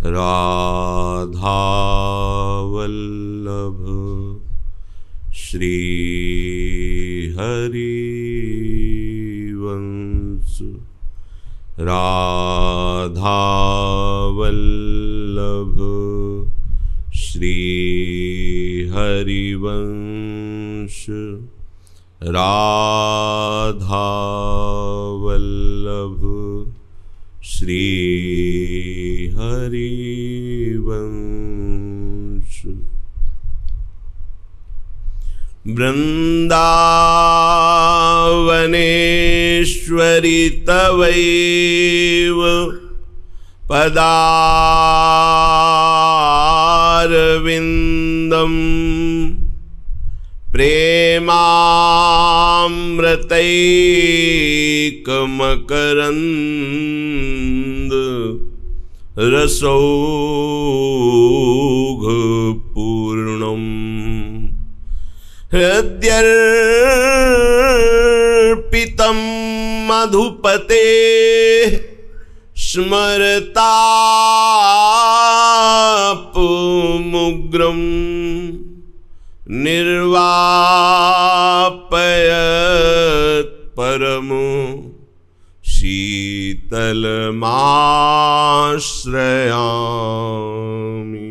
राधा वल्लभ श्री हरिवंश। राधा वल्लभ श्री हरिवंश। राधा वल्लभ श्री हरिवंश। वृन्दावनेश्वरि तवैव पदारविन्दम् प्रेमामृतैकमकरन्द रसौघपूर्णम् हृद्यर्पितं मधुपते स्मरतापमुग्रम् निर्वापयत् परमो शीतलमाश्रयामि।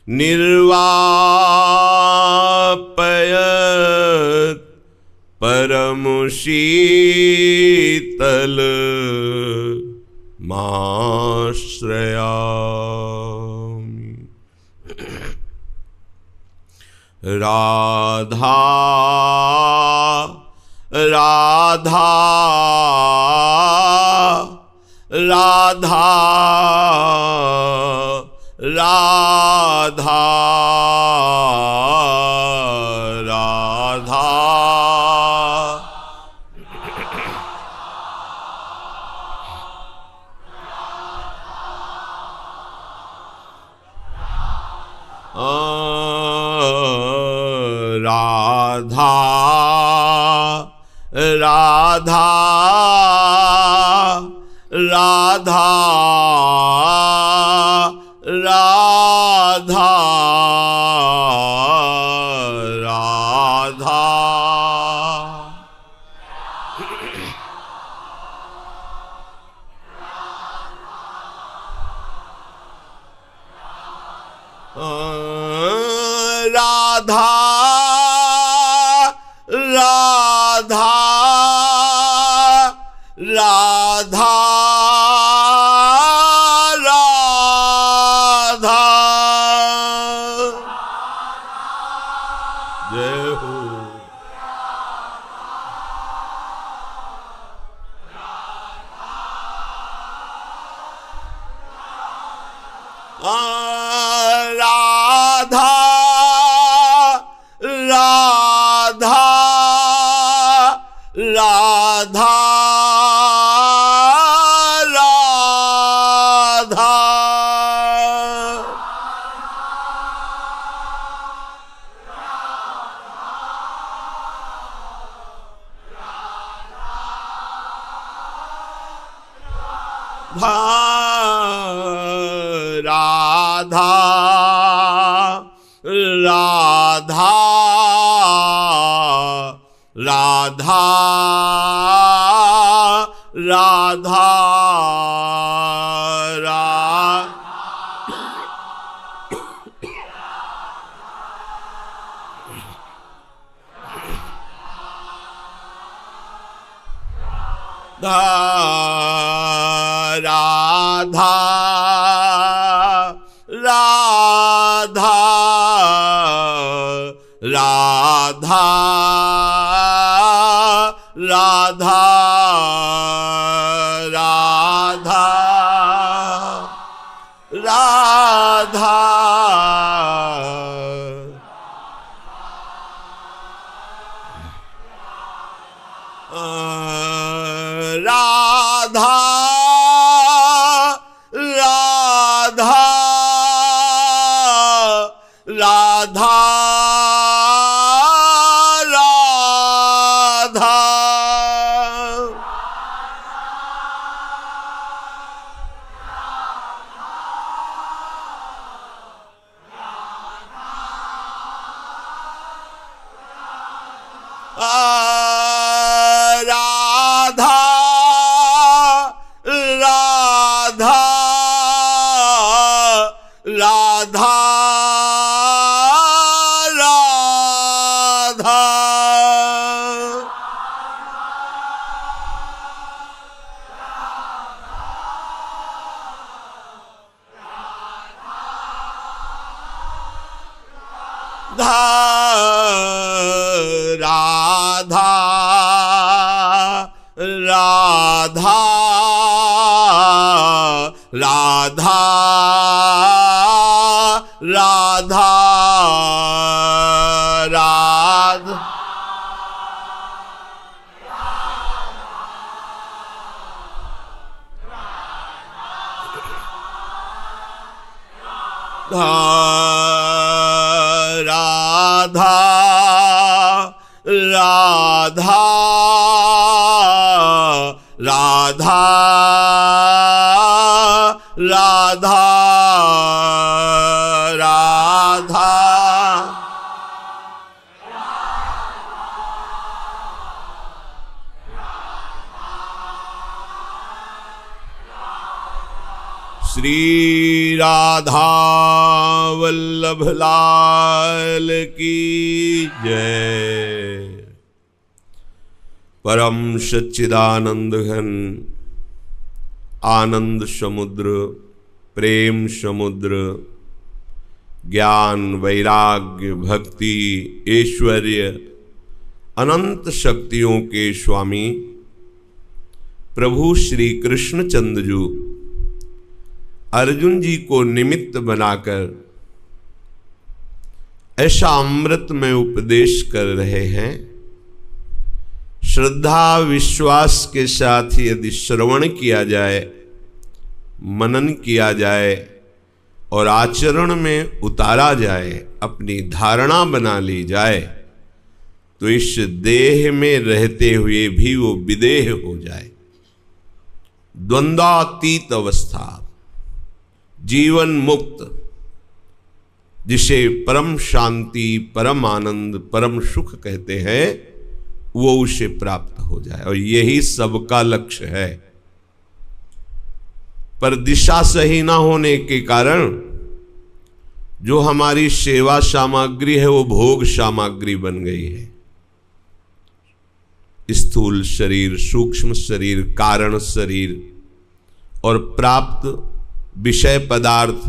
निर्वापयत् परमो शीतलमाश्रयामि। राधा राधा राधा राधा राधा। राधा राधा राधा राधा राधा। राधा राधा राधा राधा। जय हो। राधा राधा राधा राधा। राधा राधा राधा राधा राधा राधा राधा राधा राधा राधा। राधा राधा राधा राधा। राधा राधा राधा राधा राधा राधा राधा राधा राधा राधा श्री राधा वल्लभ लाल की जय। परम सच्चिदानंद घन आनंद समुद्र, प्रेम समुद्र, ज्ञान वैराग्य भक्ति ऐश्वर्य अनंत शक्तियों के स्वामी प्रभु श्री कृष्णचंद्र जी अर्जुन जी को निमित्त बनाकर ऐसा अमृत में उपदेश कर रहे हैं। श्रद्धा विश्वास के साथ यदि श्रवण किया जाए, मनन किया जाए और आचरण में उतारा जाए, अपनी धारणा बना ली जाए, तो इस देह में रहते हुए भी वो विदेह हो जाए। द्वंद्वातीत अवस्था, जीवन मुक्त, जिसे परम शांति, परम आनंद, परम सुख कहते हैं, वो उसे प्राप्त हो जाए। और यही सबका लक्ष्य है। पर दिशा सही ना होने के कारण जो हमारी सेवा सामग्री है वो भोग सामग्री बन गई है। स्थूल शरीर, सूक्ष्म शरीर, कारण शरीर और प्राप्त विषय पदार्थ,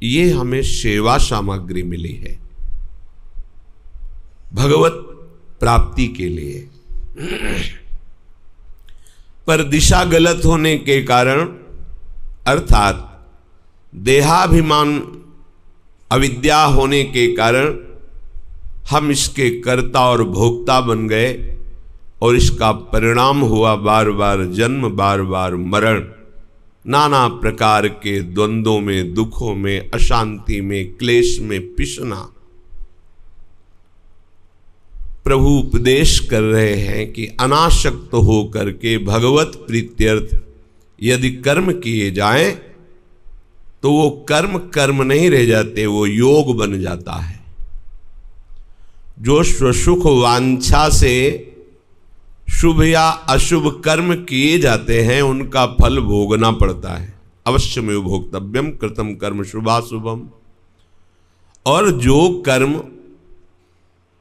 ये हमें सेवा सामग्री मिली है भगवत प्राप्ति के लिए। पर दिशा गलत होने के कारण, अर्थात देहाभिमान अविद्या होने के कारण हम इसके कर्ता और भोक्ता बन गए और इसका परिणाम हुआ बार बार जन्म, बार बार मरण, नाना प्रकार के द्वंद्वों में, दुखों में, अशांति में, क्लेश में पिसना। प्रभु उपदेश कर रहे हैं कि अनासक्त होकर के भगवत प्रीत्यर्थ यदि कर्म किए जाएं तो वो कर्म कर्म नहीं रह जाते, वो योग बन जाता है। जो स्वसुख वांछा से शुभ या अशुभ कर्म किए जाते हैं उनका फल भोगना पड़ता है। अवश्यमेव भोक्तव्यम कृतम कर्म शुभाशुभम। और जो कर्म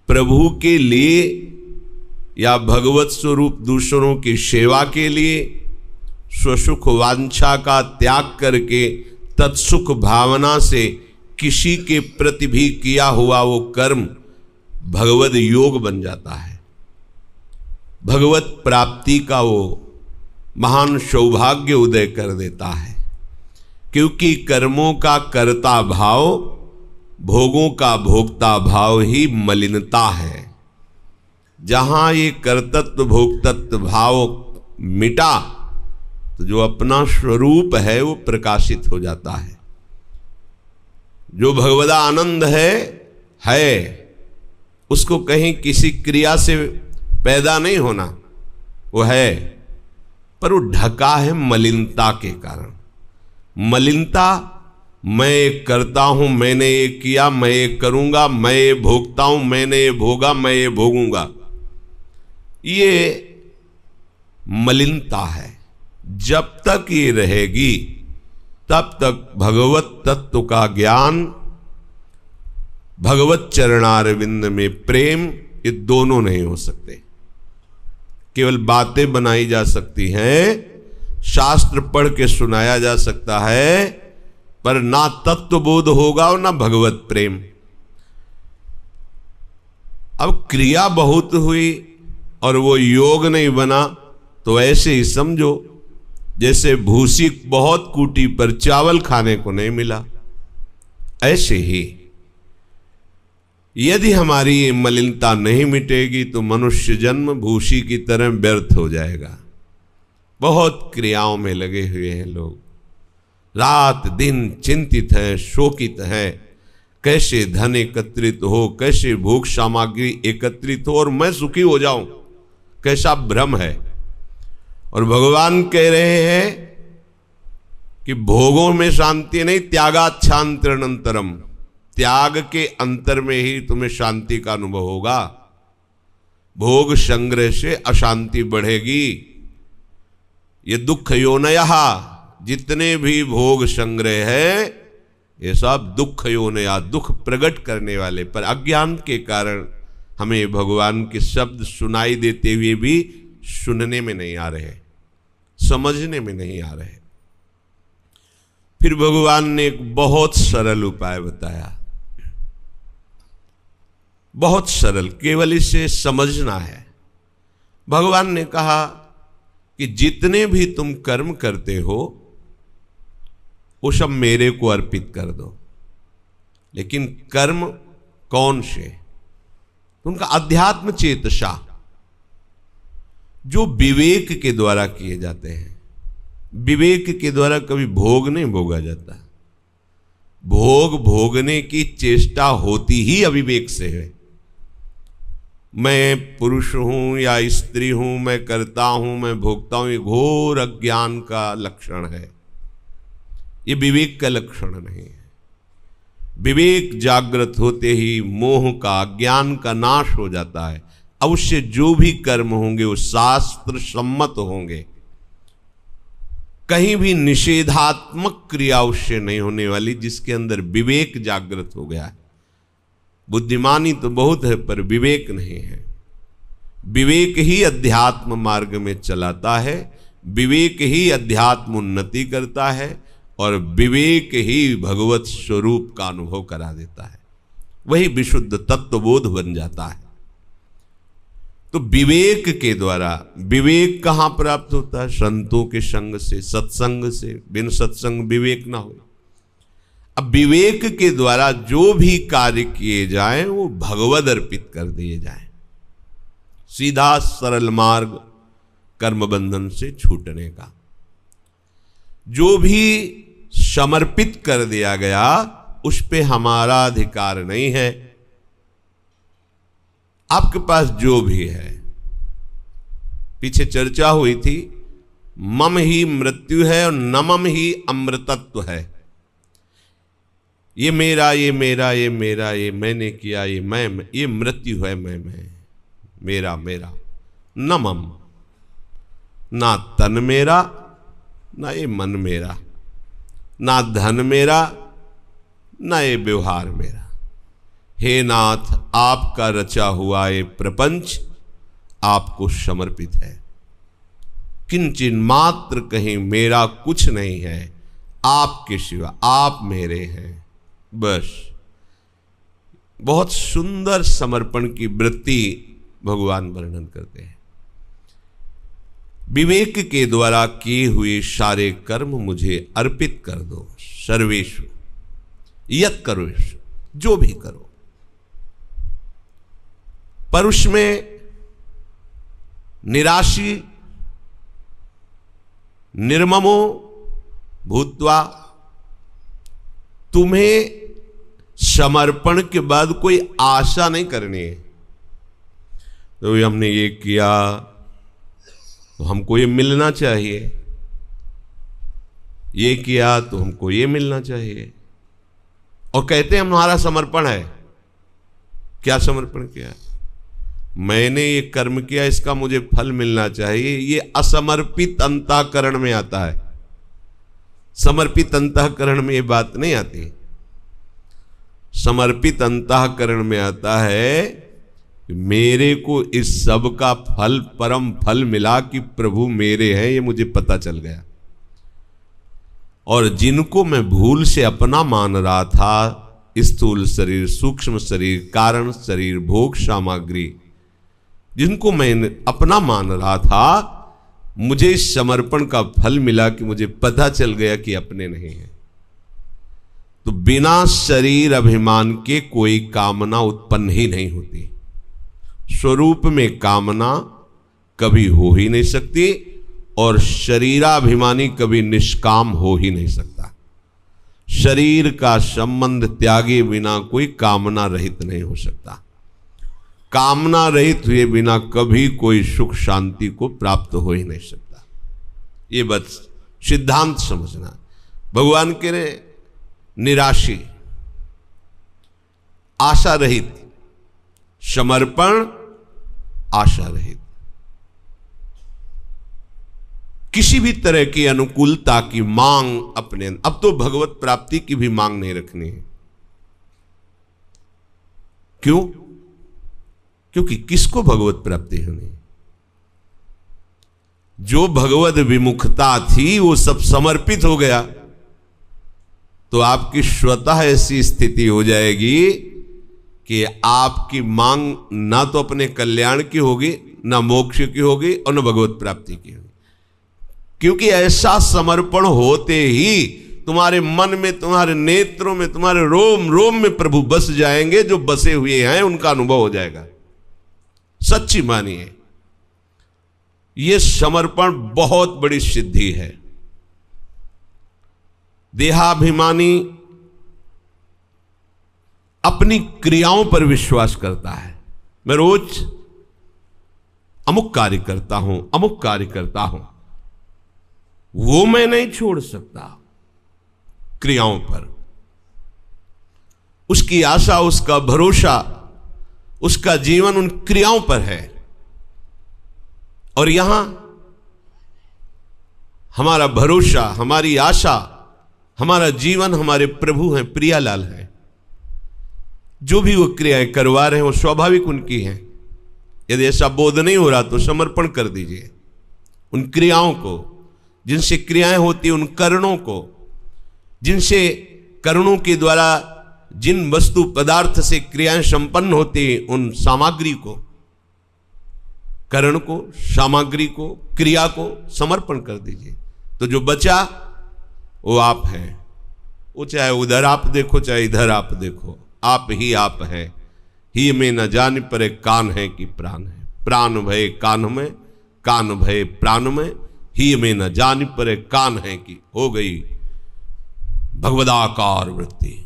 प्रभु के लिए या भगवत स्वरूप दूसरों की सेवा के लिए स्वसुख वांछा का त्याग करके तत्सुख भावना से किसी के प्रति भी किया हुआ वो कर्म भगवत योग बन जाता है। भगवत प्राप्ति का वो महान सौभाग्य उदय कर देता है। क्योंकि कर्मों का कर्ता भाव, भोगों का भोक्ता भाव ही मलिनता है। जहां ये कर्तत्व भोक्तत्व भाव मिटा तो जो अपना स्वरूप है वो प्रकाशित हो जाता है। जो भगवदा आनंद है उसको कहीं किसी क्रिया से पैदा नहीं होना, वो है, पर वो ढका है मलिनता के कारण। मलिनता, मैं ये करता हूं, मैंने ये किया, मैं ये करूंगा, मैं ये भोगता हूं, मैंने ये भोगा, मैं ये भोगूंगा, ये मलिनता है। जब तक ये रहेगी तब तक भगवत तत्व का ज्ञान, भगवत चरणारविंद में प्रेम, ये दोनों नहीं हो सकते। केवल बातें बनाई जा सकती हैं, शास्त्र पढ़ के सुनाया जा सकता है, पर ना तत्वबोध होगा और ना भगवत प्रेम। अब क्रिया बहुत हुई और वो योग नहीं बना, तो ऐसे ही समझो जैसे भूसी बहुत कूटी पर चावल खाने को नहीं मिला। ऐसे ही यदि हमारी ये मलिनता नहीं मिटेगी तो मनुष्य जन्म भूसी की तरह व्यर्थ हो जाएगा। बहुत क्रियाओं में लगे हुए हैं लोग, रात दिन चिंतित हैं, शोकित हैं, कैसे धन एकत्रित हो, कैसे भोग सामग्री एकत्रित हो और मैं सुखी हो जाऊं, कैसा भ्रम है। और भगवान कह रहे हैं कि भोगों में शांति नहीं, त्यागाच्छांतरनंतरम, त्याग के अंतर में ही तुम्हें शांति का अनुभव होगा। भोग संग्रह से अशांति बढ़ेगी। ये दुख योनयः, जितने भी भोग संग्रह है ये सब दुख योनया, दुख प्रकट करने वाले। पर अज्ञान के कारण हमें भगवान के शब्द सुनाई देते हुए भी सुनने में नहीं आ रहे, समझने में नहीं आ रहे। फिर भगवान ने एक बहुत सरल उपाय बताया, बहुत सरल, केवल इसे समझना है। भगवान ने कहा कि जितने भी तुम कर्म करते हो वो सब मेरे को अर्पित कर दो। लेकिन कर्म कौन से? उनका अध्यात्म चेतसा, जो विवेक के द्वारा किए जाते हैं। विवेक के द्वारा कभी भोग नहीं भोगा जाता। भोग भोगने की चेष्टा होती ही अविवेक से है। मैं पुरुष हूं या स्त्री हूं, मैं करता हूं, मैं भोगता हूं, ये घोर अज्ञान का लक्षण है। ये विवेक का लक्षण नहीं है। विवेक जागृत होते ही मोह का, ज्ञान का नाश हो जाता है। अब उससे जो भी कर्म होंगे वो शास्त्र सम्मत होंगे। कहीं भी निषेधात्मक क्रिया उससे नहीं होने वाली, जिसके अंदर विवेक जागृत हो गया है। बुद्धिमानी तो बहुत है पर विवेक नहीं है। विवेक ही अध्यात्म मार्ग में चलाता है, विवेक ही अध्यात्म उन्नति करता है और विवेक ही भगवत स्वरूप का अनुभव करा देता है। वही विशुद्ध तत्वबोध बन जाता है। तो विवेक के द्वारा, विवेक कहाँ प्राप्त होता है? संतों के संग से, सत्संग से। बिन सत्संग विवेक ना हो। अब विवेक के द्वारा जो भी कार्य किए जाएं वो भगवद अर्पित कर दिए जाएं। सीधा सरल मार्ग कर्म बंधन से छूटने का। जो भी समर्पित कर दिया गया उस पे हमारा अधिकार नहीं है। आपके पास जो भी है, पीछे चर्चा हुई थी, मम ही मृत्यु है और नमम ही अमृतत्व है। ये मेरा, ये मेरा, ये मेरा, ये मैंने किया, ये मैं, ये मृत्यु है, मैं, मेरा, मेरा। नमम, ना तन मेरा, ना ये मन मेरा, ना धन मेरा, ना ये व्यवहार मेरा। हे नाथ, आपका रचा हुआ ये प्रपंच आपको समर्पित है। किंचिन मात्र कहीं मेरा कुछ नहीं है, आपके सिवा, आप मेरे हैं, बस। बहुत सुंदर समर्पण की वृत्ति भगवान वर्णन करते हैं। विवेक के द्वारा किए हुए सारे कर्म मुझे अर्पित कर दो। सर्वेषु यत् करोषु, जो भी करो। पर उसमें निराशी निर्ममो भूत्वा, तुम्हें समर्पण के बाद कोई आशा नहीं करनी है। तो हमने ये किया तो हमको ये मिलना चाहिए, ये किया तो हमको ये मिलना चाहिए। और कहते हैं हमारा समर्पण है। क्या समर्पण किया? मैंने ये कर्म किया, इसका मुझे फल मिलना चाहिए। ये असमर्पित अंतःकरण में आता है। समर्पित अंतःकरण में ये बात नहीं आती। समर्पित अंतःकरण में आता है कि मेरे को इस सब का फल, परम फल मिला कि प्रभु मेरे हैं, ये मुझे पता चल गया। और जिनको मैं भूल से अपना मान रहा था, स्थूल शरीर, सूक्ष्म शरीर, कारण शरीर, भोग सामग्री, जिनको मैं अपना मान रहा था, मुझे इस समर्पण का फल मिला कि मुझे पता चल गया कि अपने नहीं है। तो बिना शरीर अभिमान के कोई कामना उत्पन्न ही नहीं होती। स्वरूप में कामना कभी हो ही नहीं सकती और शरीराभिमानी कभी निष्काम हो ही नहीं सकता। शरीर का संबंध त्यागे बिना कोई कामना रहित नहीं हो सकता। कामना रहित हुए बिना कभी कोई सुख शांति को प्राप्त हो ही नहीं सकता। ये बस सिद्धांत समझना। भगवान के निराशी, आशा रहित, समर्पण, आशा रहित, किसी भी तरह की अनुकूलता की मांग अपने, अब तो भगवत प्राप्ति की भी मांग नहीं रखनी है। क्यों? क्योंकि किसको भगवत प्राप्ति होनी? जो भगवत विमुखता थी वो सब समर्पित हो गया, तो आपकी स्वतः ऐसी स्थिति हो जाएगी कि आपकी मांग ना तो अपने कल्याण की होगी, ना मोक्ष की होगी और न भगवत प्राप्ति की होगी। क्योंकि ऐसा समर्पण होते ही तुम्हारे मन में, तुम्हारे नेत्रों में, तुम्हारे रोम रोम में प्रभु बस जाएंगे। जो बसे हुए हैं उनका अनुभव हो जाएगा। सच्ची मानिए, यह समर्पण बहुत बड़ी सिद्धि है। देहाभिमानी अपनी क्रियाओं पर विश्वास करता है। मैं रोज अमुक कार्य करता हूं, अमुक कार्य करता हूं, वो मैं नहीं छोड़ सकता। क्रियाओं पर उसकी आशा, उसका भरोसा, उसका जीवन उन क्रियाओं पर है। और यहां हमारा भरोसा, हमारी आशा, हमारा जीवन हमारे प्रभु हैं, प्रियालाल हैं। जो भी वो क्रियाएं करवा रहे हैं वो स्वाभाविक उनकी हैं। यदि ऐसा बोध नहीं हो रहा तो समर्पण कर दीजिए उन क्रियाओं को, जिनसे क्रियाएं होती, उन करणों को, जिनसे करणों के द्वारा जिन वस्तु पदार्थ से क्रियाएं संपन्न होती, उन सामग्री को, करण को, सामग्री को, क्रिया को समर्पण कर दीजिए। तो जो बचा वो आप हैं। वो चाहे उधर आप देखो, चाहे इधर आप देखो, आप ही आप हैं। ही में न जान पर कान है कि प्राण है, प्राण भय कान में, कान भय प्राण में, ही में न जान पर कान है कि हो गई भगवदाकार वृत्ति।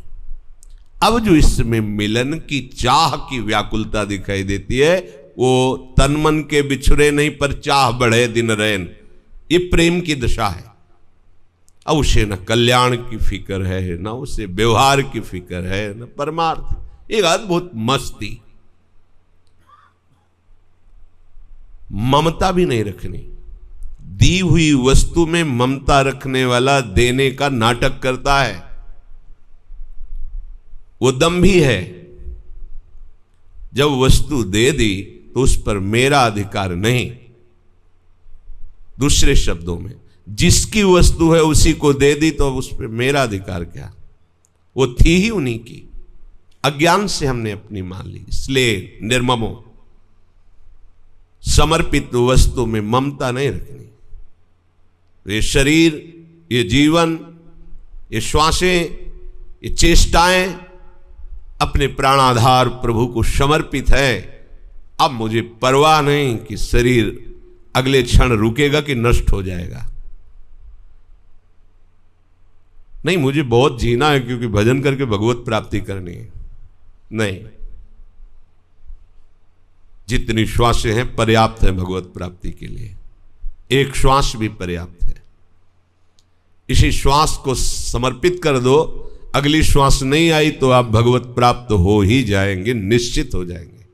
अब जो इसमें मिलन की चाह की व्याकुलता दिखाई देती है, वो तन मन के बिछुरे नहीं पर चाह बढ़े दिन रैन, ये प्रेम की दशा है। अब उसे न कल्याण की फिक्र है, न उसे व्यवहार की फिक्र है, न परमार्थ। एक अद्भुत मस्ती, ममता भी नहीं रखनी। दी हुई वस्तु में ममता रखने वाला देने का नाटक करता है, वो दंभी है। जब वस्तु दे दी तो उस पर मेरा अधिकार नहीं। दूसरे शब्दों में, जिसकी वस्तु है उसी को दे दी तो उस पर मेरा अधिकार क्या? वो थी ही उन्हीं की, अज्ञान से हमने अपनी मान ली। इसलिए निर्ममो, समर्पित वस्तु में ममता नहीं रखनी। ये शरीर, ये जीवन, ये श्वासें, ये चेष्टाएं अपने प्राणाधार प्रभु को समर्पित है। अब मुझे परवाह नहीं कि शरीर अगले क्षण रुकेगा कि नष्ट हो जाएगा। नहीं, मुझे बहुत जीना है क्योंकि भजन करके भगवत प्राप्ति करनी है। नहीं, जितनी श्वासें हैं पर्याप्त है भगवत प्राप्ति के लिए। एक श्वास भी पर्याप्त है। इसी श्वास को समर्पित कर दो, अगली श्वास नहीं आई तो आप भगवत प्राप्त हो ही जाएंगे, निश्चित हो जाएंगे।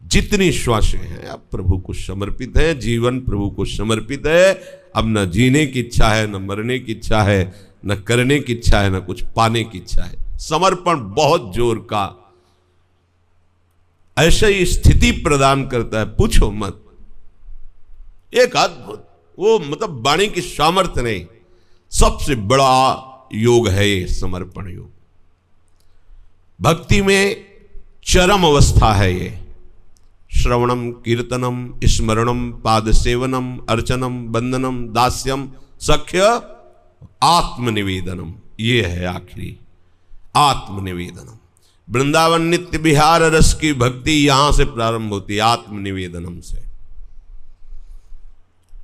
जितनी श्वासें हैं अब प्रभु को समर्पित है, जीवन प्रभु को समर्पित है। अब न जीने की इच्छा है, न मरने की इच्छा है, न करने की इच्छा है, न कुछ पाने की इच्छा है। समर्पण बहुत जोर का ऐसा ही स्थिति प्रदान करता है, पूछो मत। एक अद्भुत, वो मतलब वाणी की सामर्थ्य नहीं, सबसे बड़ा योग है ये समर्पण योग। भक्ति में चरम अवस्था है ये। श्रवणम, कीर्तनम, स्मरणम, पाद सेवनम, अर्चनम, वंदनम, दास्यम, सख्य, आत्मनिवेदनम, ये है आखिरी आत्मनिवेदनम। वृंदावन नित्य विहार रस की भक्ति यहां से प्रारंभ होती है, आत्मनिवेदनम से।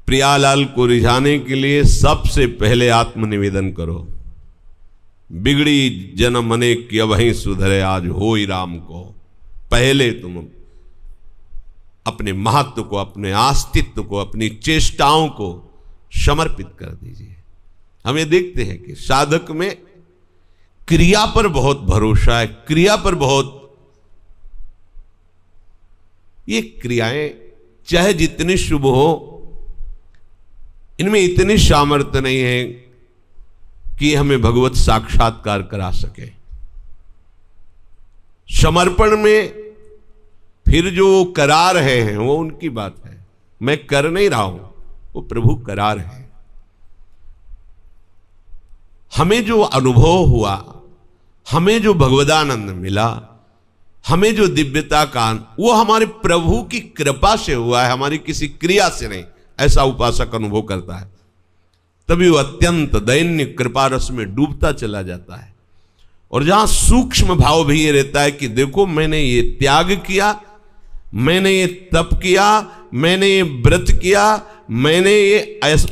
प्रियालाल को रिझाने के लिए सबसे पहले आत्मनिवेदन करो। बिगड़ी जन्म अनेक की अबहि सुधरे, आज हो ही राम को। पहले तुम अपने महत्व को, अपने अस्तित्व को, अपनी चेष्टाओं को समर्पित कर दीजिए। हम ये देखते हैं कि साधक में क्रिया पर बहुत भरोसा है, क्रिया पर बहुत, ये क्रियाएं चाहे जितनी शुभ हो, इनमें इतनी सामर्थ्य नहीं है कि हमें भगवत साक्षात्कार करा सके। समर्पण में फिर जो करा रहे हैं वो उनकी बात है, मैं कर नहीं रहा हूं, वो प्रभु करा रहे हैं। हमें जो अनुभव हुआ, हमें जो भगवदानंद मिला, हमें जो दिव्यता का, वो हमारे प्रभु की कृपा से हुआ है, हमारी किसी क्रिया से नहीं, ऐसा उपासक अनुभव करता है। तभी वो अत्यंत दैन्य कृपा रस में डूबता चला जाता है। और जहां सूक्ष्म भाव भी ये रहता है कि देखो मैंने ये त्याग किया, मैंने ये तप किया, मैंने ये व्रत किया, मैंने ये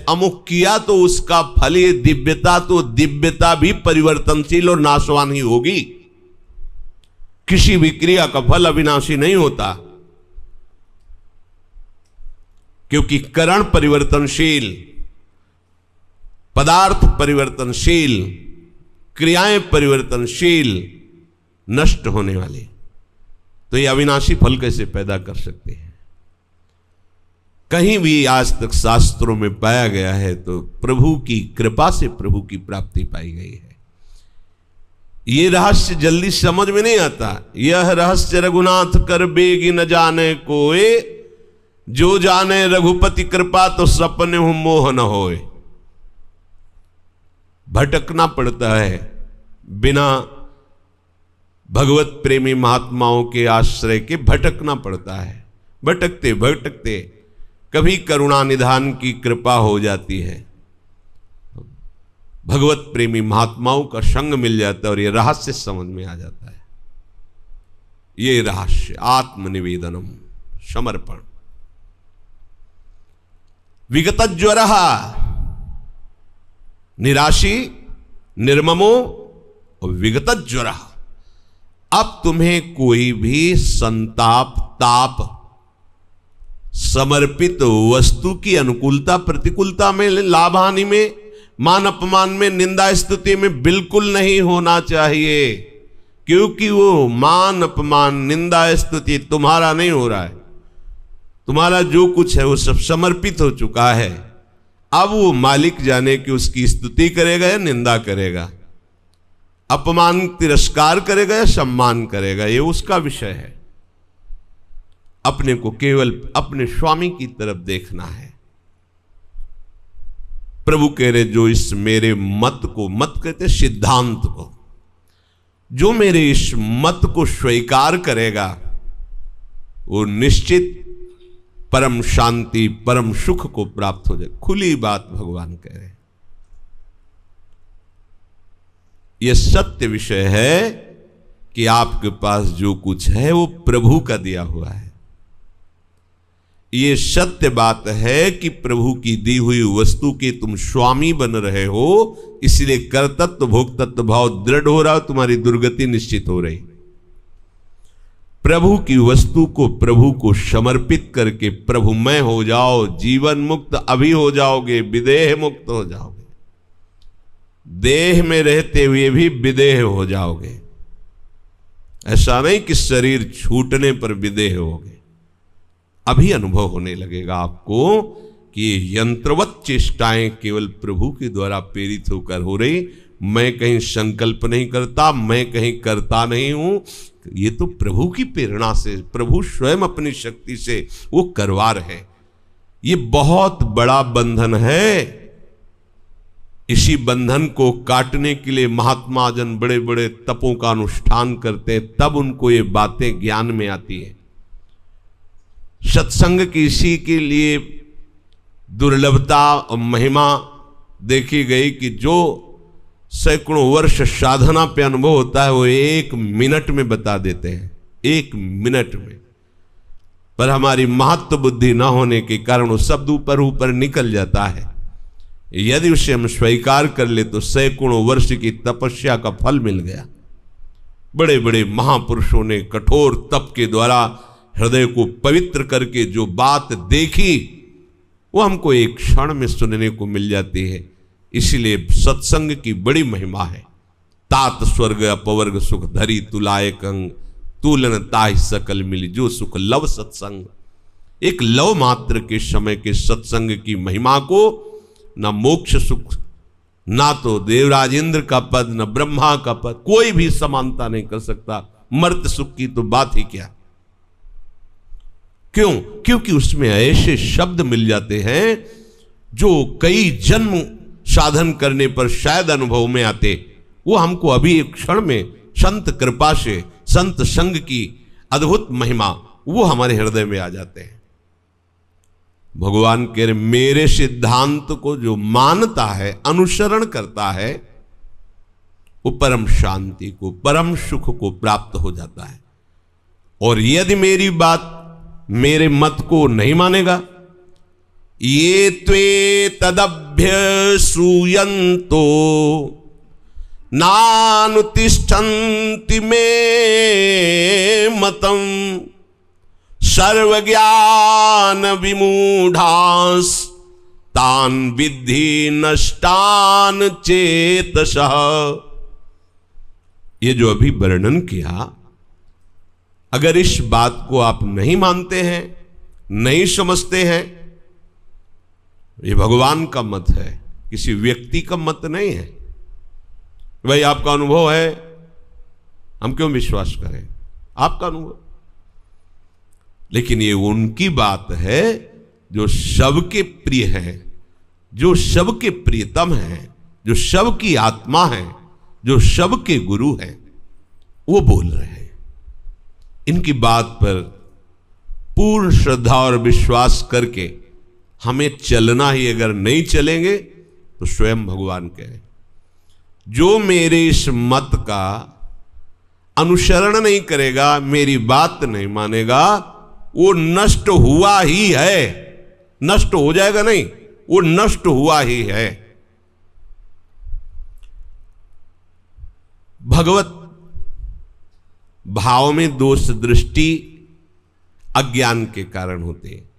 अमुक किया, तो उसका फल ये दिव्यता, तो दिव्यता भी परिवर्तनशील और नाशवान ही होगी। किसी भी क्रिया का फल अविनाशी नहीं होता, क्योंकि करण परिवर्तनशील, पदार्थ परिवर्तनशील, क्रियाएं परिवर्तनशील, नष्ट होने वाली, तो ये अविनाशी फल कैसे पैदा कर सकते हैं? कहीं भी आज तक शास्त्रों में पाया गया है तो प्रभु की कृपा से प्रभु की प्राप्ति पाई गई है। ये रहस्य जल्दी समझ में नहीं आता। यह रहस्य रघुनाथ कर बेगी न जाने कोए, जो जाने रघुपति कृपा तो सपने हूं मोह न होए। भटकना पड़ता है, बिना भगवत प्रेमी महात्माओं के आश्रय के भटकना पड़ता है। भटकते भटकते कभी करुणा निधान की कृपा हो जाती है, भगवत प्रेमी महात्माओं का संग मिल जाता है और ये रहस्य समझ में आ जाता है। ये रहस्य आत्मनिवेदनम, समर्पण। विगत ज्वर, निराशी, निर्ममो और विगत ज्वर। अब तुम्हें कोई भी संताप, ताप, समर्पित वस्तु की अनुकूलता प्रतिकूलता में, लाभ हानि में, मान अपमान में, निंदा स्तुति में बिल्कुल नहीं होना चाहिए, क्योंकि वो मान अपमान, निंदा स्तुति तुम्हारा नहीं हो रहा है। तुम्हारा जो कुछ है वो सब समर्पित हो चुका है। अब वो मालिक जाने कि उसकी स्तुति करेगा या निंदा करेगा, अपमान तिरस्कार करेगा या सम्मान करेगा, ये उसका विषय है। अपने को केवल अपने स्वामी की तरफ देखना है। प्रभु कह रहे जो इस मेरे मत को, मत कहते सिद्धांत को, जो मेरे इस मत को स्वीकार करेगा वो निश्चित परम शांति, परम सुख को प्राप्त हो जाए। खुली बात भगवान कह रहे। यह सत्य विषय है कि आपके पास जो कुछ है वो प्रभु का दिया हुआ है। ये सत्य बात है कि प्रभु की दी हुई वस्तु के तुम स्वामी बन रहे हो, इसलिए कर्तृत्व भोक्तृत्व भाव दृढ़ हो रहा, तुम्हारी दुर्गति निश्चित हो रही। प्रभु की वस्तु को प्रभु को समर्पित करके प्रभुमय हो जाओ, जीवन मुक्त अभी हो जाओगे, विदेह मुक्त हो जाओगे, देह में रहते हुए भी विदेह हो जाओगे। ऐसा नहीं कि शरीर छूटने पर विदेह होगे, अभी अनुभव होने लगेगा आपको कि ये यंत्रवत चेष्टाएं केवल प्रभु के द्वारा प्रेरित होकर हो रही। मैं कहीं संकल्प नहीं करता, मैं कहीं करता नहीं हूं, ये तो प्रभु की प्रेरणा से, प्रभु स्वयं अपनी शक्ति से वो करवा रहे। ये बहुत बड़ा बंधन है। इसी बंधन को काटने के लिए महात्मा जन बड़े बड़े तपों का अनुष्ठान करते हैं, तब उनको ये बातें ज्ञान में आती है। सत्संग की इसी के लिए दुर्लभता और महिमा देखी गई कि जो सैकड़ों वर्ष साधना पे अनुभव होता है वो 1 मिनट में बता देते हैं, 1 मिनट में। पर हमारी महत्व बुद्धि न होने के कारण वो शब्द ऊपर ऊपर निकल जाता है। यदि उसे हम स्वीकार कर ले तो सैकड़ों वर्ष की तपस्या का फल मिल गया। बड़े बड़े महापुरुषों ने कठोर तप के द्वारा हृदय को पवित्र करके जो बात देखी वो हमको एक क्षण में सुनने को मिल जाती है। इसलिए सत्संग की बड़ी महिमा है। तात स्वर्ग अपवर्ग सुख धरी तुलाए कंग, तुलन ताहि सकल मिली जो सुख लव सत्संग। एक लव मात्र के समय के सत्संग की महिमा को न मोक्ष सुख, ना तो देवराज इंद्र का पद, न ब्रह्मा का पद, कोई भी समानता नहीं कर सकता। मर्त सुख की तो बात ही क्या। क्यों? क्योंकि उसमें ऐसे शब्द मिल जाते हैं जो कई जन्म साधन करने पर शायद अनुभव में आते। वो हमको अभी एक क्षण में संत कृपा से, संत संग की अद्भुत महिमा, वो हमारे हृदय में आ जाते हैं। भगवान कह रहे मेरे सिद्धांत को जो मानता है, अनुसरण करता है, वो परम शांति को, परम सुख को प्राप्त हो जाता है। और यदि मेरी बात, मेरे मत को नहीं मानेगा, ये त्वे तदभ्य श्रूयन्तो नानुतिष्ठन्ति मे मतम सर्वज्ञान विमूढ़ांस तान विद्धि नष्टान चेतसः। ये जो अभी वर्णन किया, अगर इस बात को आप नहीं मानते हैं, नहीं समझते हैं, ये भगवान का मत है, किसी व्यक्ति का मत नहीं है। भाई आपका अनुभव है, हम क्यों विश्वास करें? आपका अनुभव। लेकिन ये उनकी बात है जो सबके प्रिय है, जो सबके प्रियतम है, जो सबकी आत्मा है, जो सबके गुरु हैं, वो बोल रहे हैं। इनकी बात पर पूर्ण श्रद्धा और विश्वास करके हमें चलना ही, अगर नहीं चलेंगे तो स्वयं भगवान कहे जो मेरे इस मत का अनुसरण नहीं करेगा, मेरी बात नहीं मानेगा, वो नष्ट हुआ ही है। नष्ट हो जाएगा नहीं, वो नष्ट हुआ ही है। भगवत भाव में दोष दृष्टि अज्ञान के कारण होते हैं।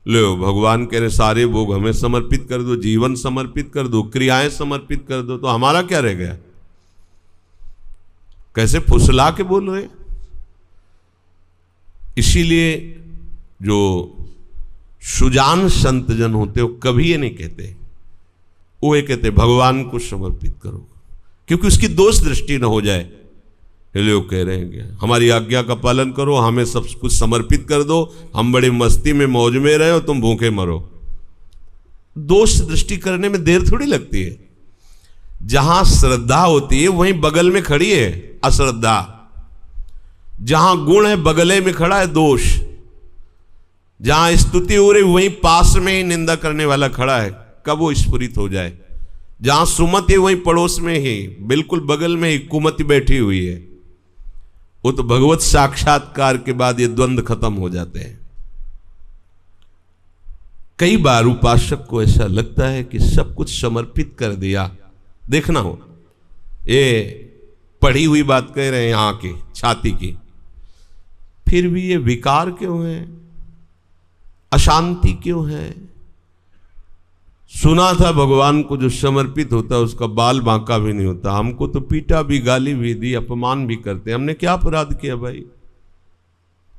लो भगवान कह रहे सारे भोग हमें समर्पित कर दो, जीवन समर्पित कर दो, क्रियाएं समर्पित कर दो, तो हमारा क्या रह गया? कैसे फुसला के बोल रहे। इसीलिए जो सुजान संत जन होते हो कभी ये नहीं कहते, वो ये कहते भगवान को समर्पित करो, क्योंकि उसकी दोष दृष्टि न हो जाए। लोग कह रहे हैं हमारी आज्ञा का पालन करो, हमें सब कुछ समर्पित कर दो, हम बड़ी मस्ती में मौज में रहे हो, तुम भूखे मरो। दोष दृष्टि करने में देर थोड़ी लगती है। जहां श्रद्धा होती है वहीं बगल में खड़ी है अश्रद्धा, जहां गुण है बगले में खड़ा है दोष, जहां स्तुति हो रही वहीं पास में ही निंदा करने वाला खड़ा है। कब वो स्फुरित हो जाए? जहां सुमति है वहीं पड़ोस में ही, बिल्कुल बगल में ही कुमति बैठी हुई है। वो तो भगवत साक्षात्कार के बाद ये द्वंद्व खत्म हो जाते हैं। कई बार उपासक को ऐसा लगता है कि सब कुछ समर्पित कर दिया। देखना हो, ये पढ़ी हुई बात कह रहे हैं यहां की छाती की, फिर भी ये विकार क्यों है, अशांति क्यों है? सुना था भगवान को जो समर्पित होता है उसका बाल बांका भी नहीं होता। हमको तो पीटा भी, गाली भी दी, अपमान भी करते। हमने क्या अपराध किया भाई?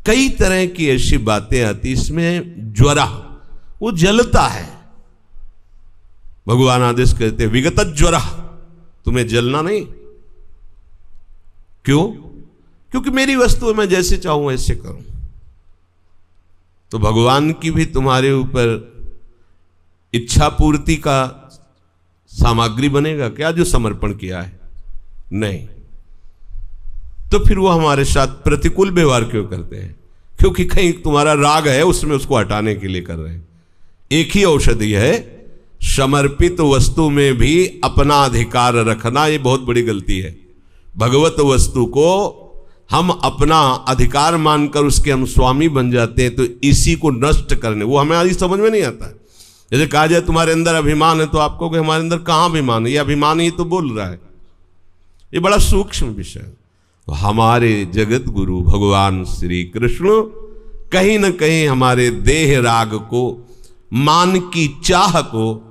कई तरह की ऐसी बातें आती, इसमें ज्वरा, वो जलता है। भगवान आदेश कहते विगत ज्वरा, तुम्हें जलना नहीं। क्यों? क्योंकि मेरी वस्तु मैं जैसे चाहूं ऐसे करूं। तो भगवान की भी तुम्हारे ऊपर इच्छा पूर्ति का सामग्री बनेगा क्या जो समर्पण किया है? नहीं। तो फिर वो हमारे साथ प्रतिकूल व्यवहार क्यों करते हैं? क्योंकि कहीं तुम्हारा राग है, उसमें उसको हटाने के लिए कर रहे हैं। एक ही औषधि है, समर्पित वस्तु में भी अपना अधिकार रखना। ये बहुत बड़ी गलती है। भगवत वस्तु को हम अपना अधिकार मानकर उसके हम स्वामी बन जाते हैं, तो इसी को नष्ट करने, वो हमें आज समझ में नहीं आता। जैसे कहा जाए तुम्हारे अंदर अभिमान है, तो आपको कि हमारे अंदर कहां अभिमान है? ये अभिमान ही तो बोल रहा है। ये बड़ा सूक्ष्म विषय है। तो हमारे जगत गुरु भगवान श्री कृष्ण कहीं ना कहीं हमारे देह राग को, मान की चाह को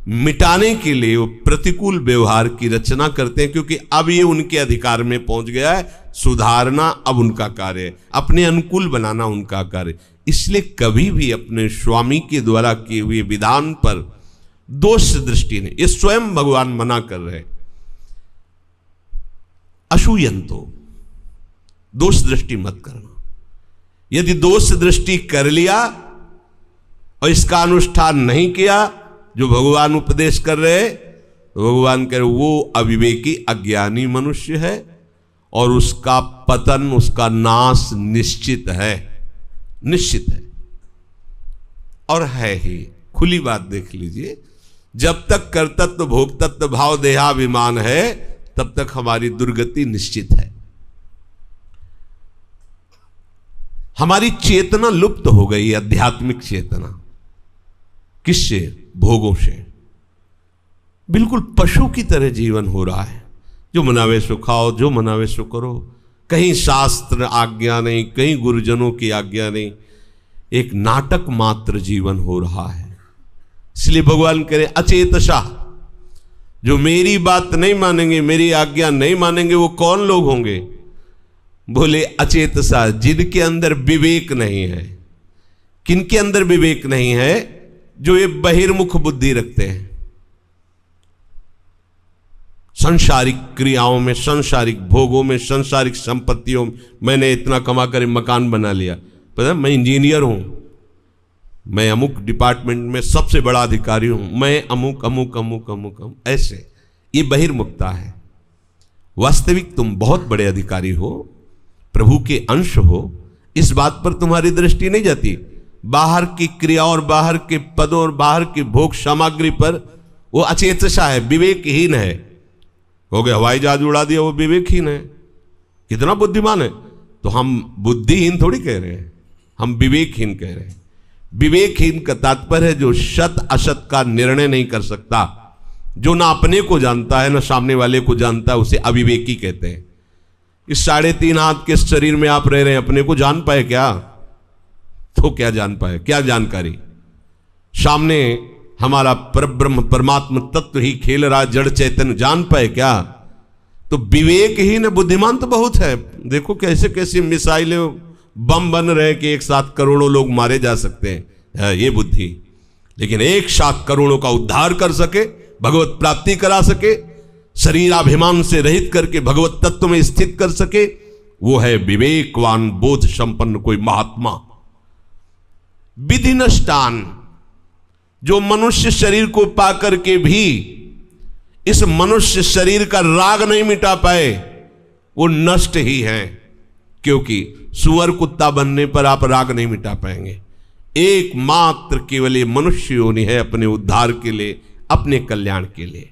मिटाने के लिए वो प्रतिकूल व्यवहार की रचना करते हैं, क्योंकि अब ये उनके अधिकार में पहुंच गया है। सुधारना अब उनका कार्य है, अपने अनुकूल बनाना उनका कार्य। इसलिए कभी भी अपने स्वामी के द्वारा किए हुए विधान पर दोष दृष्टि नहीं, ये स्वयं भगवान मना कर रहे हैं। असूयंतो, दोष दृष्टि मत करना। यदि दोष दृष्टि कर लिया और इसका अनुष्ठान नहीं किया जो भगवान उपदेश कर रहे, तो भगवान कह रहे वो अविवेकी अज्ञानी मनुष्य है और उसका पतन, उसका नाश निश्चित है, निश्चित है। और है ही, खुली बात देख लीजिए, जब तक कर्तृत्व भोक्तत्व भाव देहाभिमान है तब तक हमारी दुर्गति निश्चित है। हमारी चेतना लुप्त हो गई, आध्यात्मिक चेतना। किससे? भोगों से। बिल्कुल पशु की तरह जीवन हो रहा है। जो मनावे सो खाओ, जो मनावे सो करो, कहीं शास्त्र आज्ञा नहीं, कहीं गुरुजनों की आज्ञा नहीं, एक नाटक मात्र जीवन हो रहा है। इसलिए भगवान कह रहे अचेतसा, जो मेरी बात नहीं मानेंगे, मेरी आज्ञा नहीं मानेंगे, वो कौन लोग होंगे? बोले अचेतसा, जिनके अंदर विवेक नहीं है। किनके अंदर विवेक नहीं है? जो ये बहिर्मुख बुद्धि रखते हैं, सांसारिक क्रियाओं में, सांसारिक भोगों में, सांसारिक संपत्तियों में। मैंने इतना कमा कर मकान बना लिया, पता मैं इंजीनियर हूं, मैं अमुक डिपार्टमेंट में सबसे बड़ा अधिकारी हूं, मैं अमुक अमुक अमुक अमुक अमुक, ऐसे। ये बहिर्मुखता है। वास्तविक तुम बहुत बड़े अधिकारी हो, प्रभु के अंश हो, इस बात पर तुम्हारी दृष्टि नहीं जाती। बाहर की क्रिया और बाहर के पदों और बाहर की भोग सामग्री पर वो अचेतसा है, विवेकहीन है। हो गया हवाई जहाज उड़ा दिया, वो विवेकहीन है। कितना बुद्धिमान है? तो हम बुद्धिहीन थोड़ी कह रहे हैं, हम विवेकहीन कह रहे हैं। विवेकहीन का तात्पर्य है जो सत असत का निर्णय नहीं कर सकता, जो ना अपने को जानता है ना सामने वाले को जानता है, उसे अविवेकी कहते हैं। इस 3.5 हाथ के शरीर में आप रह रहे हैं, अपने को जान पाए क्या? तो क्या जान पाए? क्या जानकारी? सामने हमारा परब्रह्म परमात्मा तत्व ही खेल रहा, जड़ चैतन्य, जान पाए क्या? तो विवेक ही न, बुद्धिमान तो बहुत है। देखो कैसे कैसे मिसाइलें बम बन रहे कि एक साथ करोड़ों लोग मारे जा सकते हैं, ये बुद्धि। लेकिन एक साथ करोड़ों का उद्धार कर सके, भगवत प्राप्ति करा सके, शरीराभिमान से रहित करके भगवत तत्व में स्थित कर सके, वो है विवेकवान बोध संपन्न कोई महात्मा। विधि नष्टान, जो मनुष्य शरीर को पाकर के भी इस मनुष्य शरीर का राग नहीं मिटा पाए, वो नष्ट ही हैं। क्योंकि सुअर कुत्ता बनने पर आप राग नहीं मिटा पाएंगे। एकमात्र केवल ये मनुष्य योनि है अपने उद्धार के लिए, अपने कल्याण के लिए।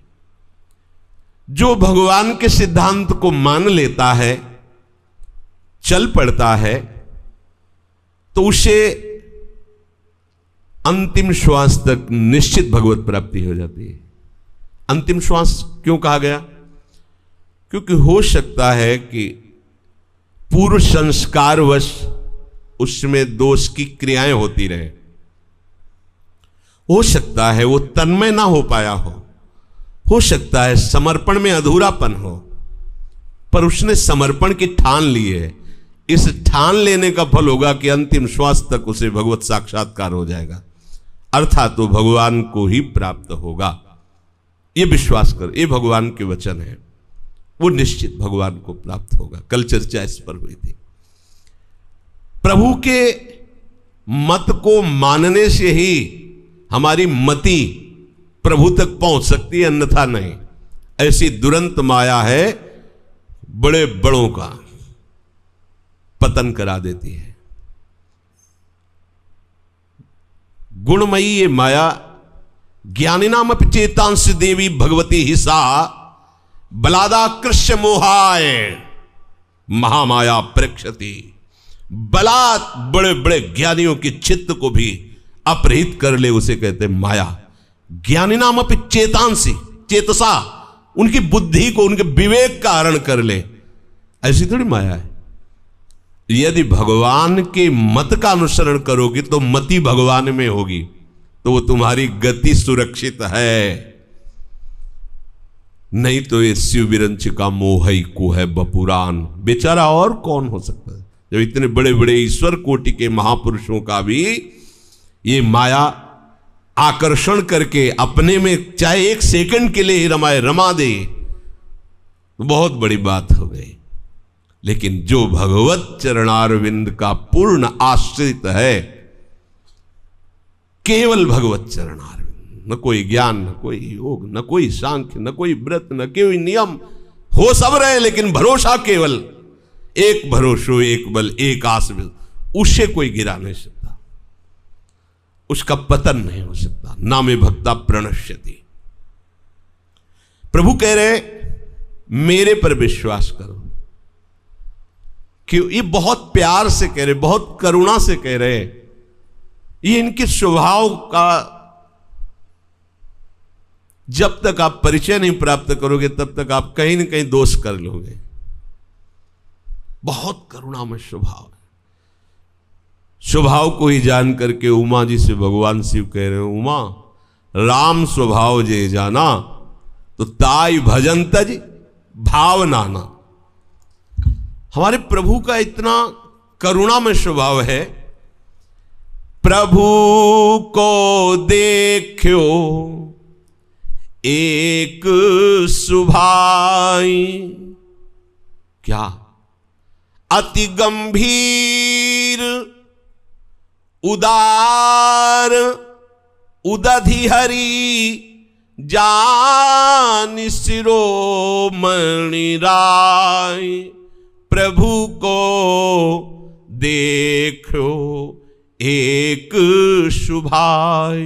जो भगवान के सिद्धांत को मान लेता है, चल पड़ता है, तो उसे अंतिम श्वास तक निश्चित भगवत प्राप्ति हो जाती है। अंतिम श्वास क्यों कहा गया? क्योंकि हो सकता है कि पूर्व संस्कारवश उसमें दोष की क्रियाएं होती रहे, हो सकता है वो तन्मय ना हो पाया हो सकता है समर्पण में अधूरापन हो, पर उसने समर्पण की ठान ली है, इस ठान लेने का फल होगा कि अंतिम श्वास तक उसे भगवत साक्षात्कार हो जाएगा, अर्थात तो भगवान को ही प्राप्त होगा। ये विश्वास कर, ये भगवान के वचन है, वो निश्चित भगवान को प्राप्त होगा। कल चर्चा इस पर हुई थी। प्रभु के मत को मानने से ही हमारी मति प्रभु तक पहुंच सकती है, अन्यथा नहीं। ऐसी दुरंत माया है, बड़े बड़ों का पतन करा देती है। गुणमयी ये माया ज्ञानिनाम अपि चेतांश देवी भगवती ही सा बलादाकृष्य मोहाय महामाया प्रेक्षति। बलात् बड़े बड़े ज्ञानियों की चित्त को भी अपहृत कर ले, उसे कहते हैं माया। ज्ञानिनाम अपि चेतांसी, चेतसा, उनकी बुद्धि को, उनके विवेक का हरण कर ले, ऐसी थोड़ी माया है। यदि भगवान के मत का अनुसरण करोगे तो मति भगवान में होगी, तो वो तुम्हारी गति सुरक्षित है। नहीं तो ये शिव विरंच का मोह ही को है बपुरान। बेचारा और कौन हो सकता है, जब इतने बड़े बड़े ईश्वर कोटि के महापुरुषों का भी ये माया आकर्षण करके अपने में चाहे एक सेकंड के लिए ही रमा दे, तो बहुत बड़ी बात हो गई। लेकिन जो भगवत चरणारविंद का पूर्ण आश्रित है, केवल भगवत चरणारविंद, न कोई ज्ञान, न कोई योग, न कोई सांख्य, न कोई व्रत, न कोई नियम, हो सब रहे लेकिन भरोसा केवल एक भरोसो एक बल एक आस, उससे कोई गिरा नहीं सकता, उसका पतन नहीं हो सकता। नामे भक्ता प्रणश्यति। प्रभु कह रहे मेरे पर विश्वास करो। क्यों? ये बहुत प्यार से कह रहे, बहुत करुणा से कह रहे। ये इनके स्वभाव का जब तक आप परिचय नहीं प्राप्त करोगे तब तक आप कहीं न कहीं दोष कर लोगे। बहुत करुणामय स्वभाव है। स्वभाव को ही जान करके उमा जी से भगवान शिव कह रहे हैं, उमा राम स्वभाव जे जाना तो ताई भजन तज भाव नाना। हमारे प्रभु का इतना करुणामय स्वभाव है। प्रभु को देखो एक सुभाई, क्या अति गंभीर उदार उदधि हरि जान शिरोमणि राय। प्रभु को देखो एक शुभाय,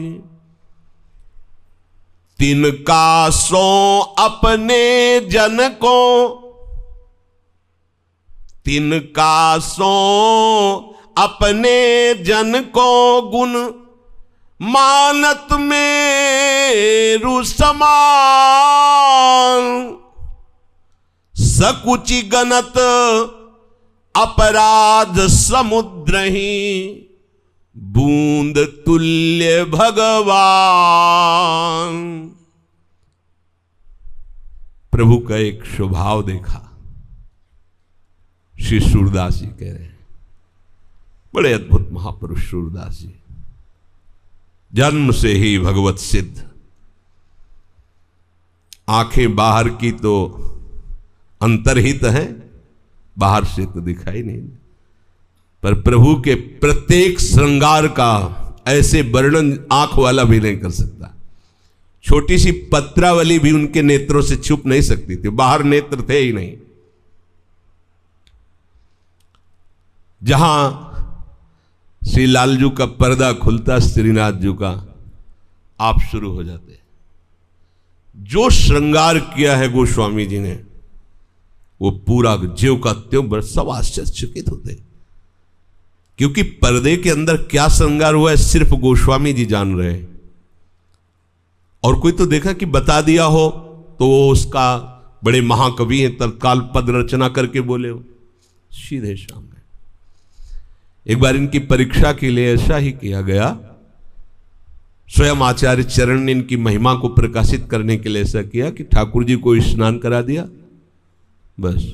तिनका सो अपने जन को, तिनका सो अपने जन को गुण मानत मेरु समान। सकुचि गनत अपराध समुद्र ही, बूंद तुल्य भगवान। प्रभु का एक स्वभाव देखा। श्री सूरदास जी कह रहे हैं, बड़े अद्भुत महापुरुष सूरदास जी, जन्म से ही भगवत सिद्ध। आंखें बाहर की तो अंतर्हित हैं, बाहर से तो दिखाई नहीं, पर प्रभु के प्रत्येक श्रृंगार का ऐसे वर्णन आंख वाला भी नहीं कर सकता। छोटी सी पत्रावली भी उनके नेत्रों से छुप नहीं सकती थी, बाहर नेत्र थे ही नहीं। जहां श्री लालजू का पर्दा खुलता, श्रीनाथ जी का, आप शुरू हो जाते। जो श्रृंगार किया है गोस्वामी जी ने, वो पूरा ज्यों का त्यों सब आश्चर्यचकित होते, क्योंकि पर्दे के अंदर क्या श्रृंगार हुआ है सिर्फ गोस्वामी जी जान रहे हैं। और कोई तो देखा कि बता दिया हो तो वो उसका, बड़े महाकवि हैं, तत्काल पद रचना करके बोले हो सीधे सामने। एक बार इनकी परीक्षा के लिए ऐसा ही किया गया। स्वयं आचार्य चरण ने इनकी महिमा को प्रकाशित करने के लिए ऐसा किया कि ठाकुर जी को स्नान करा दिया, बस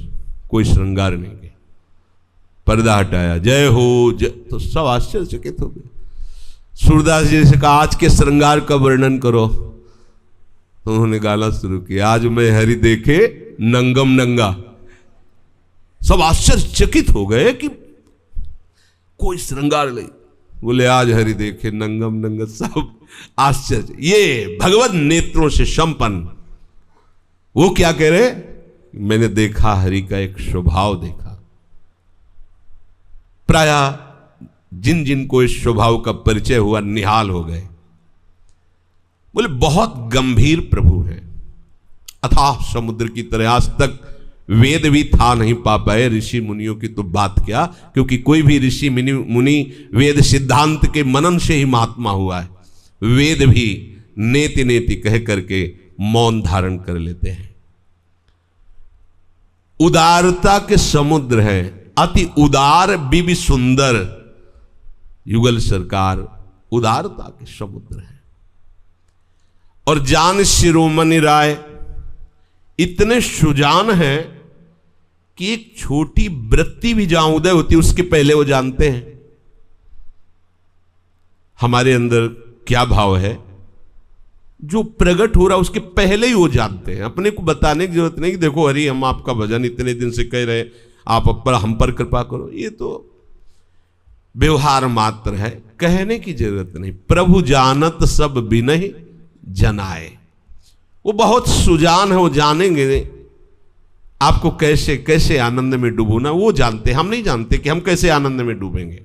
कोई श्रृंगार नहीं किया। पर्दा हटाया, जय हो जय, तो सब आश्चर्यचकित हो गए। सूरदास जी से कहा आज के श्रृंगार का वर्णन करो, तो उन्होंने गाना शुरू किया, आज मैं हरि देखे नंगम नंगा। सब आश्चर्यचकित हो गए कि कोई श्रृंगार नहीं, बोले आज हरि देखे नंगम नंगा, सब आश्चर्य। ये भगवत नेत्रों से संपन्न वो क्या कह रहे, मैंने देखा हरि का एक स्वभाव देखा। प्राय जिन जिन को इस स्वभाव का परिचय हुआ निहाल हो गए, बोले बहुत गंभीर प्रभु है, अथाह समुद्र की तरह। आज तक वेद भी था नहीं पा पाए, ऋषि मुनियों की तो बात क्या, क्योंकि कोई भी ऋषि मुनि वेद सिद्धांत के मनन से ही महात्मा हुआ है। वेद भी नेति नेति कह करके मौन धारण कर लेते हैं। उदारता के समुद्र है, अति उदार भी सुंदर। युगल सरकार उदारता के समुद्र है। और जान शिरोमणि राय इतने सुजान हैं कि एक छोटी वृत्ति भी जहां उदय होती है उसके पहले वो जानते हैं हमारे अंदर क्या भाव है। जो प्रकट हो रहा है उसके पहले ही वो जानते हैं। अपने को बताने की जरूरत नहीं कि देखो हरि हम आपका भजन इतने दिन से कह रहे, आप हम पर कृपा करो, ये तो व्यवहार मात्र है, कहने की जरूरत नहीं। प्रभु जानत सब बिनहि जनाए, वो बहुत सुजान है, वो जानेंगे आपको कैसे कैसे आनंद में डूबना, वो जानते। हम नहीं जानते कि हम कैसे आनंद में डूबेंगे।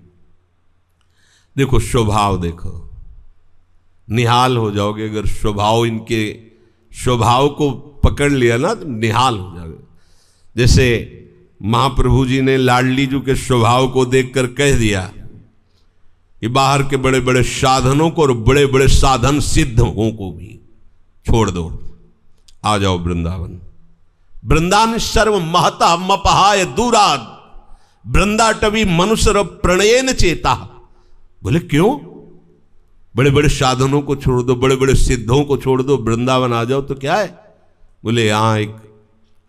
देखो स्वभाव, देखो निहाल हो जाओगे। अगर स्वभाव, इनके स्वभाव को पकड़ लिया ना तो निहाल हो जाओगे। जैसे महाप्रभु जी ने लाडली जी के स्वभाव को देखकर कह दिया कि बाहर के बड़े बड़े साधनों को और बड़े बड़े साधन सिद्धों को भी छोड़ दो, आ जाओ वृंदावन। वृंदावन सर्व महता मपहाय दूराद, वृंदाटवी मनुष्य प्रणयन चेता। बोले क्यों? बड़े बड़े साधनों को छोड़ दो, बड़े बड़े सिद्धों को छोड़ दो, वृंदावन आ जाओ तो क्या है? बोले यहां एक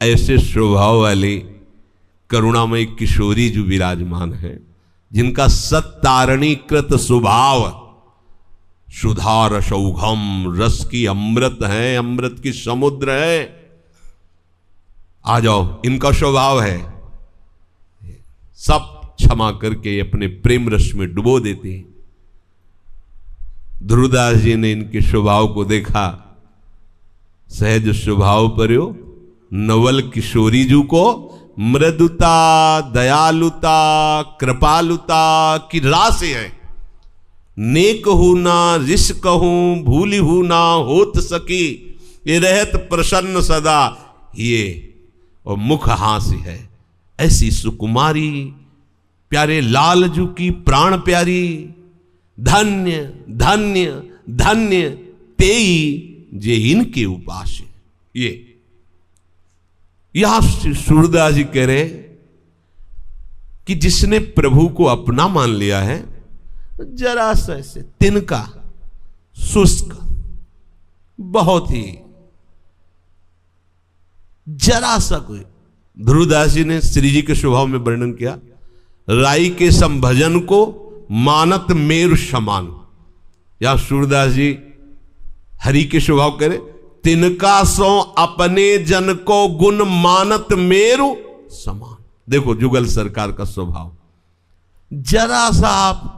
ऐसे स्वभाव वाली करुणामय किशोरी जो विराजमान है, जिनका सत्तारणीकृत स्वभाव सुधा रसौघम, रस की अमृत है, अमृत की समुद्र है। आ जाओ, इनका स्वभाव है सब क्षमा करके अपने प्रेम रस में डुबो देते हैं। ध्रुवदास जी ने इनके स्वभाव को देखा, सहज स्वभाव पर्यो नवल किशोरी जू को मृदुता, दयालुता, कृपालुता की रास है। नेक हूं ना रिस कहूं, भूली हूं ना होत सकी, ये रहत प्रसन्न सदा, ये और मुख हास्य है। ऐसी सुकुमारी प्यारे लालजू की प्राण प्यारी, धन्य धन्य धन्य तेई जे इनके उपास। ये यहां सूरदास जी कह रहे कि जिसने प्रभु को अपना मान लिया है, जरा सा ऐसे तिनका शुष्क, बहुत ही जरा सा कोई। ध्रुवदास जी ने श्री जी के स्वभाव में वर्णन किया, राई के संभजन को मानत मेरु समान। या सूरदास जी हरि के स्वभाव करे, तिनका सो अपने जन को गुण मानत मेरु समान। देखो जुगल सरकार का स्वभाव, जरा सा आप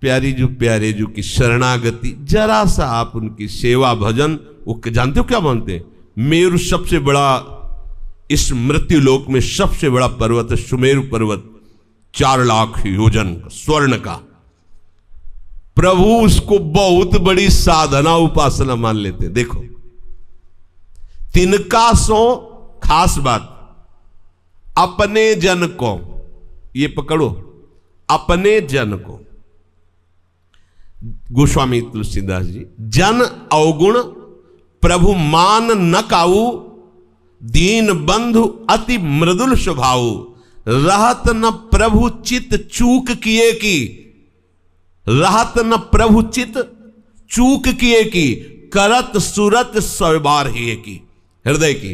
प्यारे जो की शरणागति, जरा सा आप उनकी सेवा भजन, वो जानते हो क्या मानते हैं? मेरु सबसे बड़ा, इस मृत्यु लोक में सबसे बड़ा पर्वत है सुमेरु पर्वत, 4 लाख योजन स्वर्ण का। प्रभु उसको बहुत बड़ी साधना उपासना मान लेते। देखो तिनका सो खास बात, अपने जन को, ये पकड़ो, अपने जन को। गोस्वामी तुलसीदास जी, जन अवगुण प्रभु मान न काऊ, दीन बंधु अति मृदुल स्वभाव, रहत न प्रभु चित चूक किए की, रहत न प्रभु चित चूक किए की, करत सुरत सौबार ही की। हृदय की,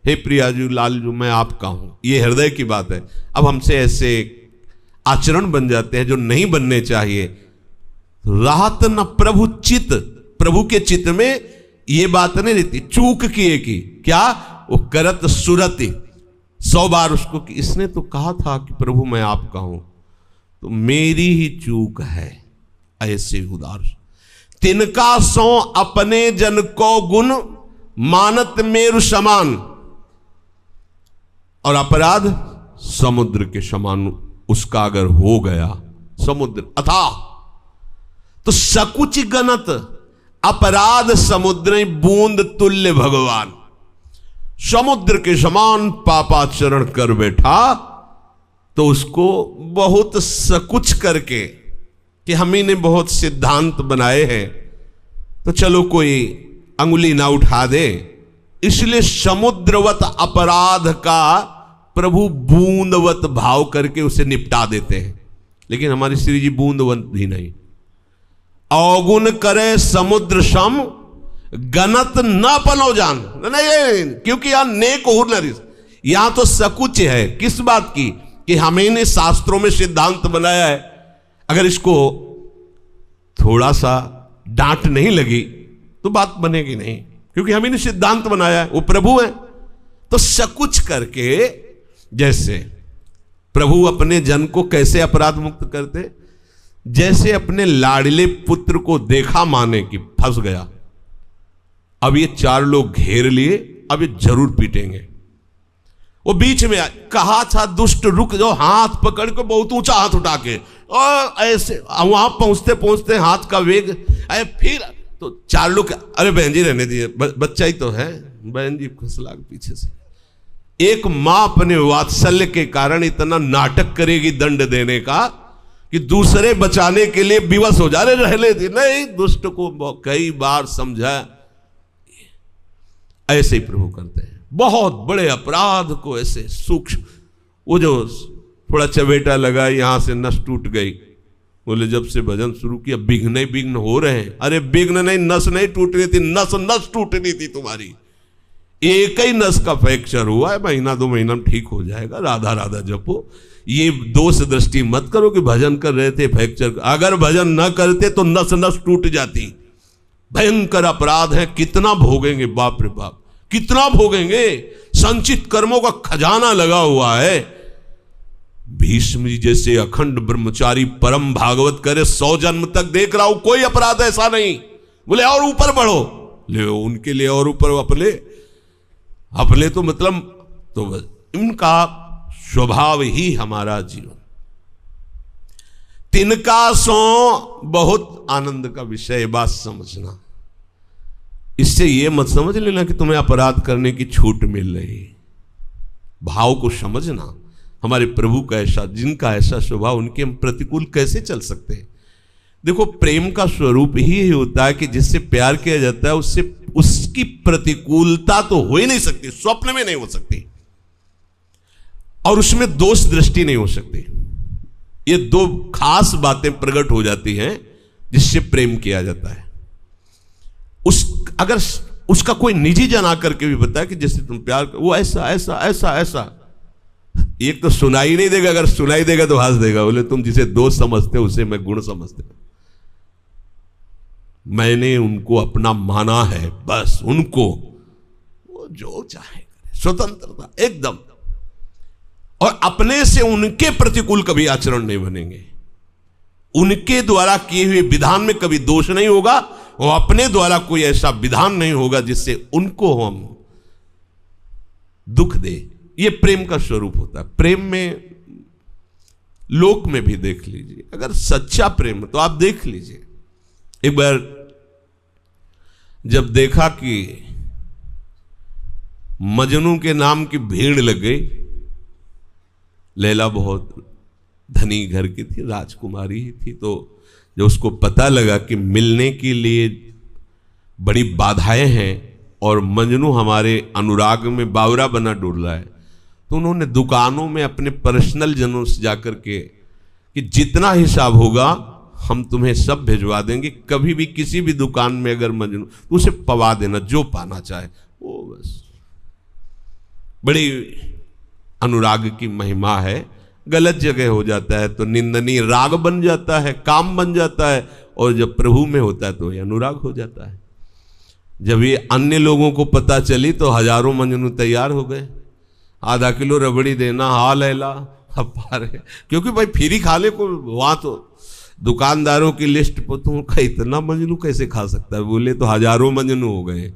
हे प्रियाजू लालजू मैं आपका हूं, ये हृदय की बात है। अब हमसे ऐसे आचरण बन जाते हैं जो नहीं बनने चाहिए। राहत न प्रभु चित, प्रभु के चित्त में ये बात नहीं रहती। चूक किए की क्या, वो करत सुरति 100 बार उसको कि इसने तो कहा था कि प्रभु मैं आपका हूं, तो मेरी ही चूक है। ऐसे उदार तिनका सो अपने जन को गुण मानत मेरु समान, और अपराध समुद्र के समान उसका अगर हो गया, समुद्र अथाह, तो सकुच गणत अपराध समुद्र बूंद तुल्य भगवान। समुद्र के समान पापाचरण कर बैठा तो उसको बहुत सकुच करके कि हम ही ने बहुत सिद्धांत बनाए हैं तो चलो कोई अंगुली ना उठा दे, इसलिए समुद्रवत अपराध का प्रभु बूंदवत भाव करके उसे निपटा देते हैं। लेकिन हमारे श्री जी बूंदवत भी नहीं। अवगुण करे समुद्र सम गणत न पलो जान, नहीं, क्योंकि यहां नेक हो न, यहां तो सकुच है। किस बात की कि हमें ने शास्त्रों में सिद्धांत बनाया है, अगर इसको थोड़ा सा डांट नहीं लगी तो बात बनेगी नहीं, क्योंकि हमें ने सिद्धांत बनाया है, वो प्रभु है। तो सकुच करके, जैसे प्रभु अपने जन को कैसे अपराध मुक्त करते, जैसे अपने लाडले पुत्र को देखा माने कि फंस गया, अब ये 4 लोग घेर लिए, अब ये जरूर पीटेंगे। वो बीच में कहा था दुष्ट रुक जाओ, हाथ पकड़ के बहुत ऊंचा हाथ उठा के, और ऐसे वहां पहुंचते पहुंचते हाथ का वेग, अरे फिर तो 4 लोग, अरे बहन जी रहने दिए, बच्चा ही तो है। बहन जी खसला पीछे से, एक मां अपने वात्सल्य के कारण इतना नाटक करेगी दंड देने का कि दूसरे बचाने के लिए विवश हो जा रहे, रहने दी नहीं, दुष्ट को कई बार समझा। ऐसे ही प्रभु करते हैं, बहुत बड़े अपराध को ऐसे सूक्ष्म। वो जो थोड़ा चवेटा लगा, यहां से नस टूट गई, बोले जब से भजन शुरू किया विघ्न ही विघ्न हो रहे हैं। अरे विघ्न नहीं, नस नहीं टूट रही थी, नस टूट रही थी तुम्हारी। एक ही नस का फ्रैक्चर हुआ है, 1-2 महीना में ठीक हो जाएगा। राधा राधा जपो, ये दोष दृष्टि मत करो कि भजन कर रहे थे फ्रैक्चर, अगर भजन न करते तो नस टूट जाती। भयंकर अपराध है, कितना भोगेंगे, बाप रे बाप, कितना भोगेंगे। संचित कर्मों का खजाना लगा हुआ है। भीष्म जी जैसे अखंड ब्रह्मचारी परम भागवत करे, 100 जन्म तक देख रहा हूं, कोई अपराध ऐसा नहीं। बोले और ऊपर बढ़ो, ले उनके लिए और ऊपर, अपने तो मतलब, तो इनका स्वभाव ही हमारा जीवन। तिनका सो बहुत आनंद का विषय, बात समझना। इससे यह मत समझ लेना कि तुम्हें अपराध करने की छूट मिल रही, भाव को समझना। हमारे प्रभु का ऐसा, जिनका ऐसा स्वभाव, उनके हम प्रतिकूल कैसे चल सकते हैं। देखो, प्रेम का स्वरूप ही होता है कि जिससे प्यार किया जाता है उससे उसकी प्रतिकूलता तो हो ही नहीं सकती, स्वप्न में नहीं हो सकती, और उसमें दोष दृष्टि नहीं हो सकती। ये 2 खास बातें प्रकट हो जाती हैं जिससे प्रेम किया जाता है। अगर उसका कोई निजी जन आकर के भी बताया कि जैसे तुम प्यार कर, वो ऐसा ऐसा ऐसा ऐसा, एक तो सुनाई नहीं देगा, अगर सुनाई देगा तो हंस देगा, बोले तुम जिसे दोष समझते हो उसे मैं गुण समझते हो। मैंने उनको अपना माना है, बस उनको वो जो चाहे, स्वतंत्रता एकदम, और अपने से उनके प्रतिकूल कभी आचरण नहीं बनेंगे। उनके द्वारा किए हुए विधान में कभी दोष नहीं होगा, और अपने द्वारा कोई ऐसा विधान नहीं होगा जिससे उनको हम दुख दे। ये प्रेम का स्वरूप होता है। प्रेम में लोक में भी देख लीजिए, अगर सच्चा प्रेम तो आप देख लीजिए। एक बार जब देखा कि मजनू के नाम की भीड़ लग गई, लैला बहुत धनी घर की थी, राजकुमारी ही थी, तो जब उसको पता लगा कि मिलने के लिए बड़ी बाधाएं हैं और मजनू हमारे अनुराग में बावरा बना डुल रहा है, तो उन्होंने दुकानों में अपने पर्सनल जनों से जाकर के कि जितना हिसाब होगा हम तुम्हें सब भिजवा देंगे, कभी भी किसी भी दुकान में अगर मजनू तो उसे पवा देना, जो पाना चाहे वो। बस बड़ी अनुराग की महिमा है। गलत जगह हो जाता है तो निंदनीय राग बन जाता है, काम बन जाता है, और जब प्रभु में होता है तो ये अनुराग हो जाता है। जब ये अन्य लोगों को पता चली तो हजारों मंजनू तैयार हो गए, आधा किलो रबड़ी देना, हाँ लैला, अब पारे, क्योंकि भाई फ्री खाने को वहां तो दुकानदारों की लिस्ट पर तुम इतना मंजनू कैसे खा सकता है? बोले तो हजारों मंजनू हो गए,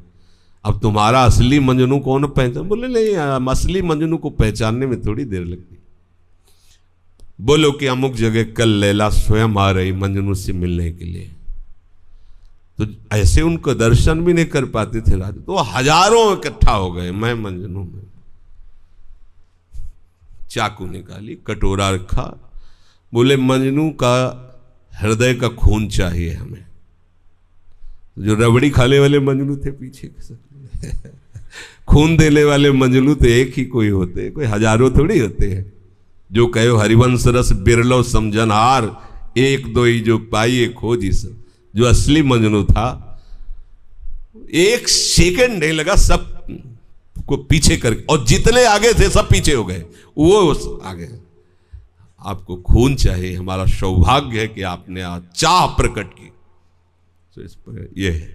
अब तुम्हारा असली मंजनू कौन पहचान? बोले नहीं, असली मंजनू को पहचानने में थोड़ी देर लगती। बोलो कि अमुक जगह कल लैला स्वयं आ रही मंजनू से मिलने के लिए, तो ऐसे उनको दर्शन भी नहीं कर पाते थे राजा, तो हजारों इकट्ठा हो गए। मैं मंजनू में चाकू निकाली, कटोरा रखा, बोले मंजनू का हृदय का खून चाहिए हमें। जो रबड़ी खाने वाले मंजनू थे पीछे खून देने वाले मंजनू तो एक ही कोई होते, कोई हजारों थोड़ी होते हैं। जो कहो हरिवंश रस बिरलो समझनहार, एक दो ही जो पाइए खोजी सब। जो असली मंजनू था, एक सेकंड नहीं लगा, सब को पीछे करके, और जितने आगे थे सब पीछे हो गए, वो आगे। आपको खून चाहिए, हमारा सौभाग्य है कि आपने आज चाह प्रकट की। तो इस पर यह है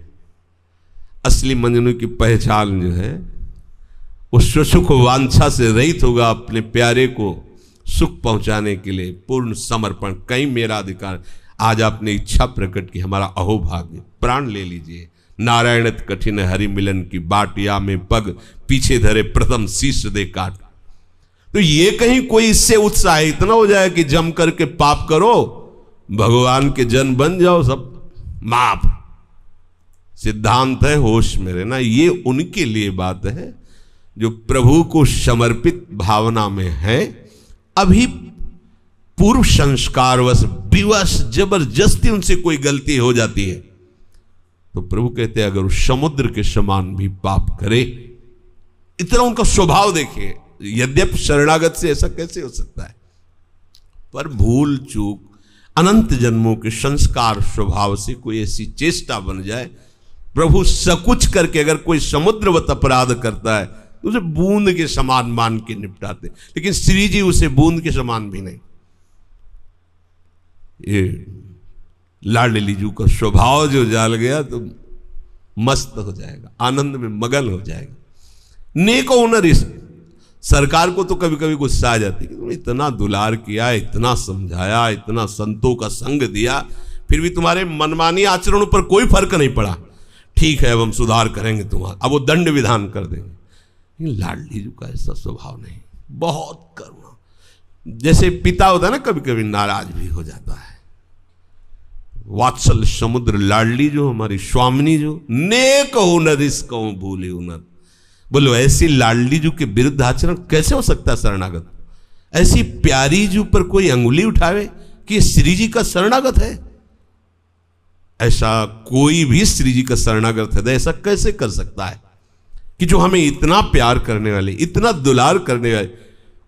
असली मंजनू की पहचान जो है, वो सुख वांछा से रहित होगा, अपने प्यारे को सुख पहुंचाने के लिए पूर्ण समर्पण। कहीं मेरा अधिकार, आज आपने इच्छा प्रकट की, हमारा अहोभाग्य, प्राण ले लीजिए। नारायणत कठिन हरि मिलन की बाट, या में पग पीछे धरे प्रथम शीश दे काट। तो ये कहीं कोई इससे उत्साह इतना हो जाए कि जम करके पाप करो, भगवान के जन बन जाओ, सब माफ। सिद्धांत है होश में रहना। ये उनके लिए बात है जो प्रभु को समर्पित भावना में है। अभी पूर्व संस्कारवश विवश जबरदस्ती उनसे कोई गलती हो जाती है तो प्रभु कहते हैं अगर वो समुद्र के समान भी पाप करे, इतना उनका स्वभाव देखिए। यद्यपि शरणागत से ऐसा कैसे हो सकता है, पर भूल चूक अनंत जन्मों के संस्कार स्वभाव से कोई ऐसी चेष्टा बन जाए, प्रभु सकुच करके अगर कोई समुद्रवत अपराध करता है तो उसे बूंद के समान मान के निपटाते, लेकिन श्री जी उसे बूंद के समान भी नहीं। ये लाडली जू का स्वभाव जो जाल गया तो मस्त हो जाएगा, आनंद में मगन हो जाएगा। नेको हुनर सरकार को तो कभी कभी गुस्सा आ जाती है कि तुमने इतना दुलार किया, इतना समझाया, इतना संतों का संग दिया, फिर भी तुम्हारे मनमानी आचरणों पर कोई फर्क नहीं पड़ा। ठीक है, अब हम सुधार करेंगे तुम्हारा, अब वो दंड विधान कर देंगे। लाडली जी का ऐसा स्वभाव नहीं, बहुत करुणा। जैसे पिता होता है ना, कभी कभी नाराज भी हो जाता है। वात्सल समुद्र लाडली जो हमारी स्वामिनी जो नेक हुनर इसको भूले हुनर। बोलो ऐसी लाडली जू के विरुद्ध आचरण कैसे हो सकता है शरणागत? ऐसी प्यारी जू पर कोई अंगुली उठावे कि श्री जी का शरणागत है? ऐसा कोई भी श्री जी का शरणागत है ऐसा कैसे कर सकता है कि जो हमें इतना प्यार करने वाले, इतना दुलार करने वाले,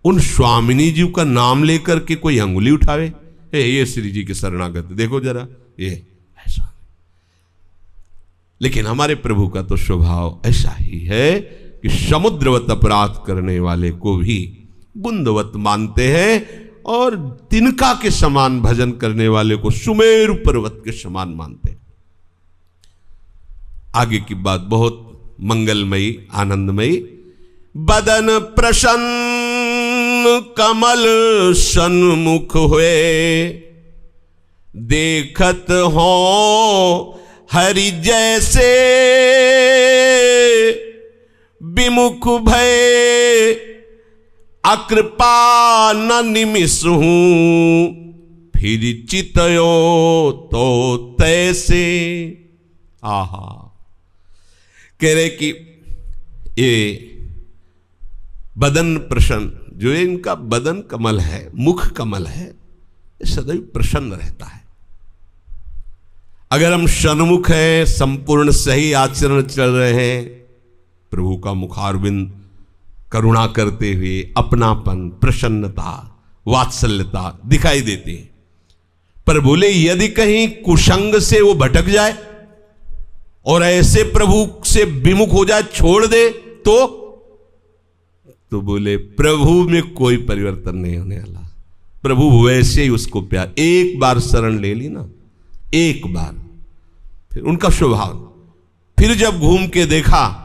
उन स्वामिनी जी का नाम लेकर के कोई अंगुली उठावे? ये श्री जी के शरणागत, देखो जरा ये ऐसा। लेकिन हमारे प्रभु का तो स्वभाव ऐसा ही है कि समुद्रवत अपराध करने वाले को भी बुंदवत मानते हैं और तिनका के समान भजन करने वाले को सुमेरु पर्वत के समान मानते हैं। आगे की बात बहुत मंगलमयी, आनंदमयी। बदन प्रसन्न कमल सन्मुख हुए, देखत हो हरि जैसे विमुख भय, अकृपा न निमिष हूं, फिर चितयो तो तैसे। आहा, कह रहे कि ये बदन प्रसन्न, जो इनका बदन कमल है, मुख कमल है, सदैव प्रसन्न रहता है। अगर हम सन्मुख हैं, संपूर्ण सही आचरण चल रहे हैं, प्रभु का मुखारविंद करुणा करते हुए अपनापन, प्रसन्नता, वात्सल्यता दिखाई देती है। पर बोले यदि कहीं कुसंग से वो भटक जाए और ऐसे प्रभु से विमुख हो जाए, छोड़ दे, तो बोले प्रभु में कोई परिवर्तन नहीं होने वाला। प्रभु वैसे ही उसको प्यार, एक बार शरण ले ली ना, एक बार, फिर उनका स्वभाव, फिर जब घूम के देखा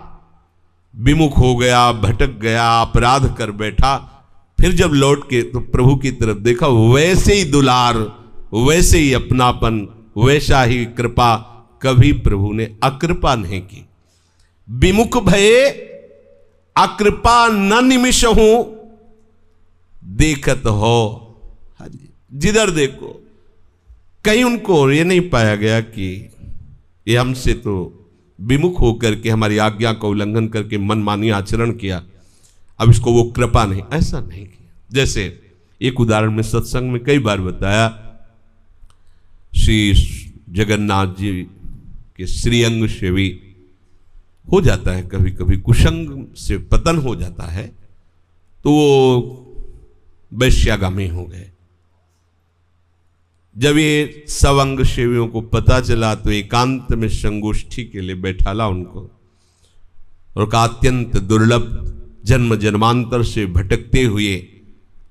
विमुख हो गया, भटक गया, अपराध कर बैठा, फिर जब लौट के तो प्रभु की तरफ देखा, वैसे ही दुलार, वैसे ही अपनापन, वैसा ही कृपा, कभी प्रभु ने अकृपा नहीं की। विमुख भये अकृपा न निमिष हूं, देखत हो जिधर देखो। कहीं उनको ये नहीं पाया गया कि ये हमसे तो विमुख होकर के हमारी आज्ञा का उल्लंघन करके मनमानी आचरण किया, अब इसको वो कृपा नहीं, ऐसा नहीं किया। जैसे एक उदाहरण में सत्संग में कई बार बताया, श्री जगन्नाथ जी के श्रीअंग सेवी हो जाता है, कभी कभी कुशंग से पतन हो जाता है, तो वो वैश्यागामी हो गए। जब ये सवंग सेवियों को पता चला तो एकांत में संगोष्ठी के लिए बैठाला उनको, और का अत्यंत दुर्लभ जन्म जन्मांतर से भटकते हुए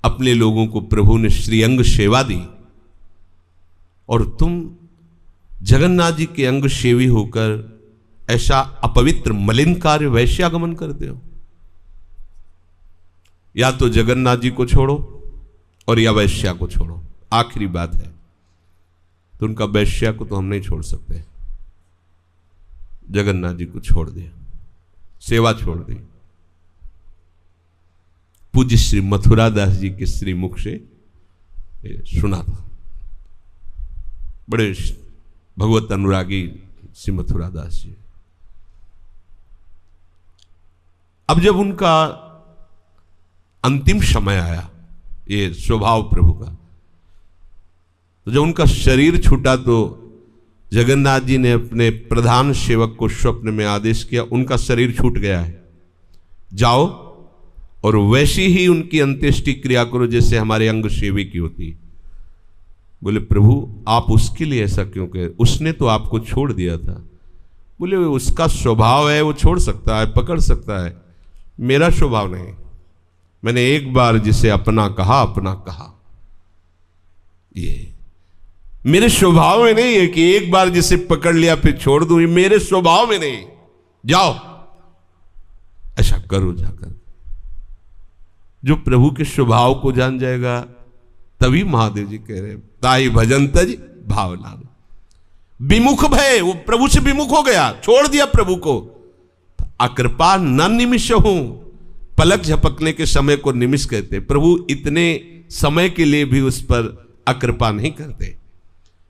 अपने लोगों को प्रभु ने श्रीअंग सेवा दी, और तुम जगन्नाथ जी के अंग सेवी होकर ऐसा अपवित्र मलिन कार्य वैश्यागमन करते हो। या तो जगन्नाथ जी को छोड़ो और या वैश्या को छोड़ो, आखिरी बात है। तो उनका वैश्या को तो हम नहीं छोड़ सकते, जगन्नाथ जी को छोड़ दिया, सेवा छोड़ दी। पूज्य श्री मथुरा दास जी के श्री मुख से सुना था, बड़े भगवत अनुरागी श्री मथुरा दास जी। अब जब उनका अंतिम समय आया, ये स्वभाव प्रभु का, तो जब उनका शरीर छूटा तो जगन्नाथ जी ने अपने प्रधान सेवक को स्वप्न में आदेश किया, उनका शरीर छूट गया है, जाओ और वैसी ही उनकी अंत्येष्टि क्रिया करो जैसे हमारे अंग सेवी की होती। बोले प्रभु आप उसके लिए ऐसा क्यों कहे, उसने तो आपको छोड़ दिया था। बोले उसका स्वभाव है, वो छोड़ सकता है, पकड़ सकता है, मेरा स्वभाव नहीं। मैंने एक बार जिसे अपना कहा, अपना कहा। ये मेरे स्वभाव में नहीं है कि एक बार जिसे पकड़ लिया फिर छोड़ दूं, ये मेरे स्वभाव में नहीं। जाओ ऐसा करो जाकर। जो प्रभु के स्वभाव को जान जाएगा, तभी महादेव जी कह रहे ताई भजन तज भावना। विमुख भय, वो प्रभु से विमुख हो गया, छोड़ दिया प्रभु को। अकृपा न निमिष हूं, पलक झपकने के समय को निमिष कहते। प्रभु इतने समय के लिए भी उस पर अकृपा नहीं करते।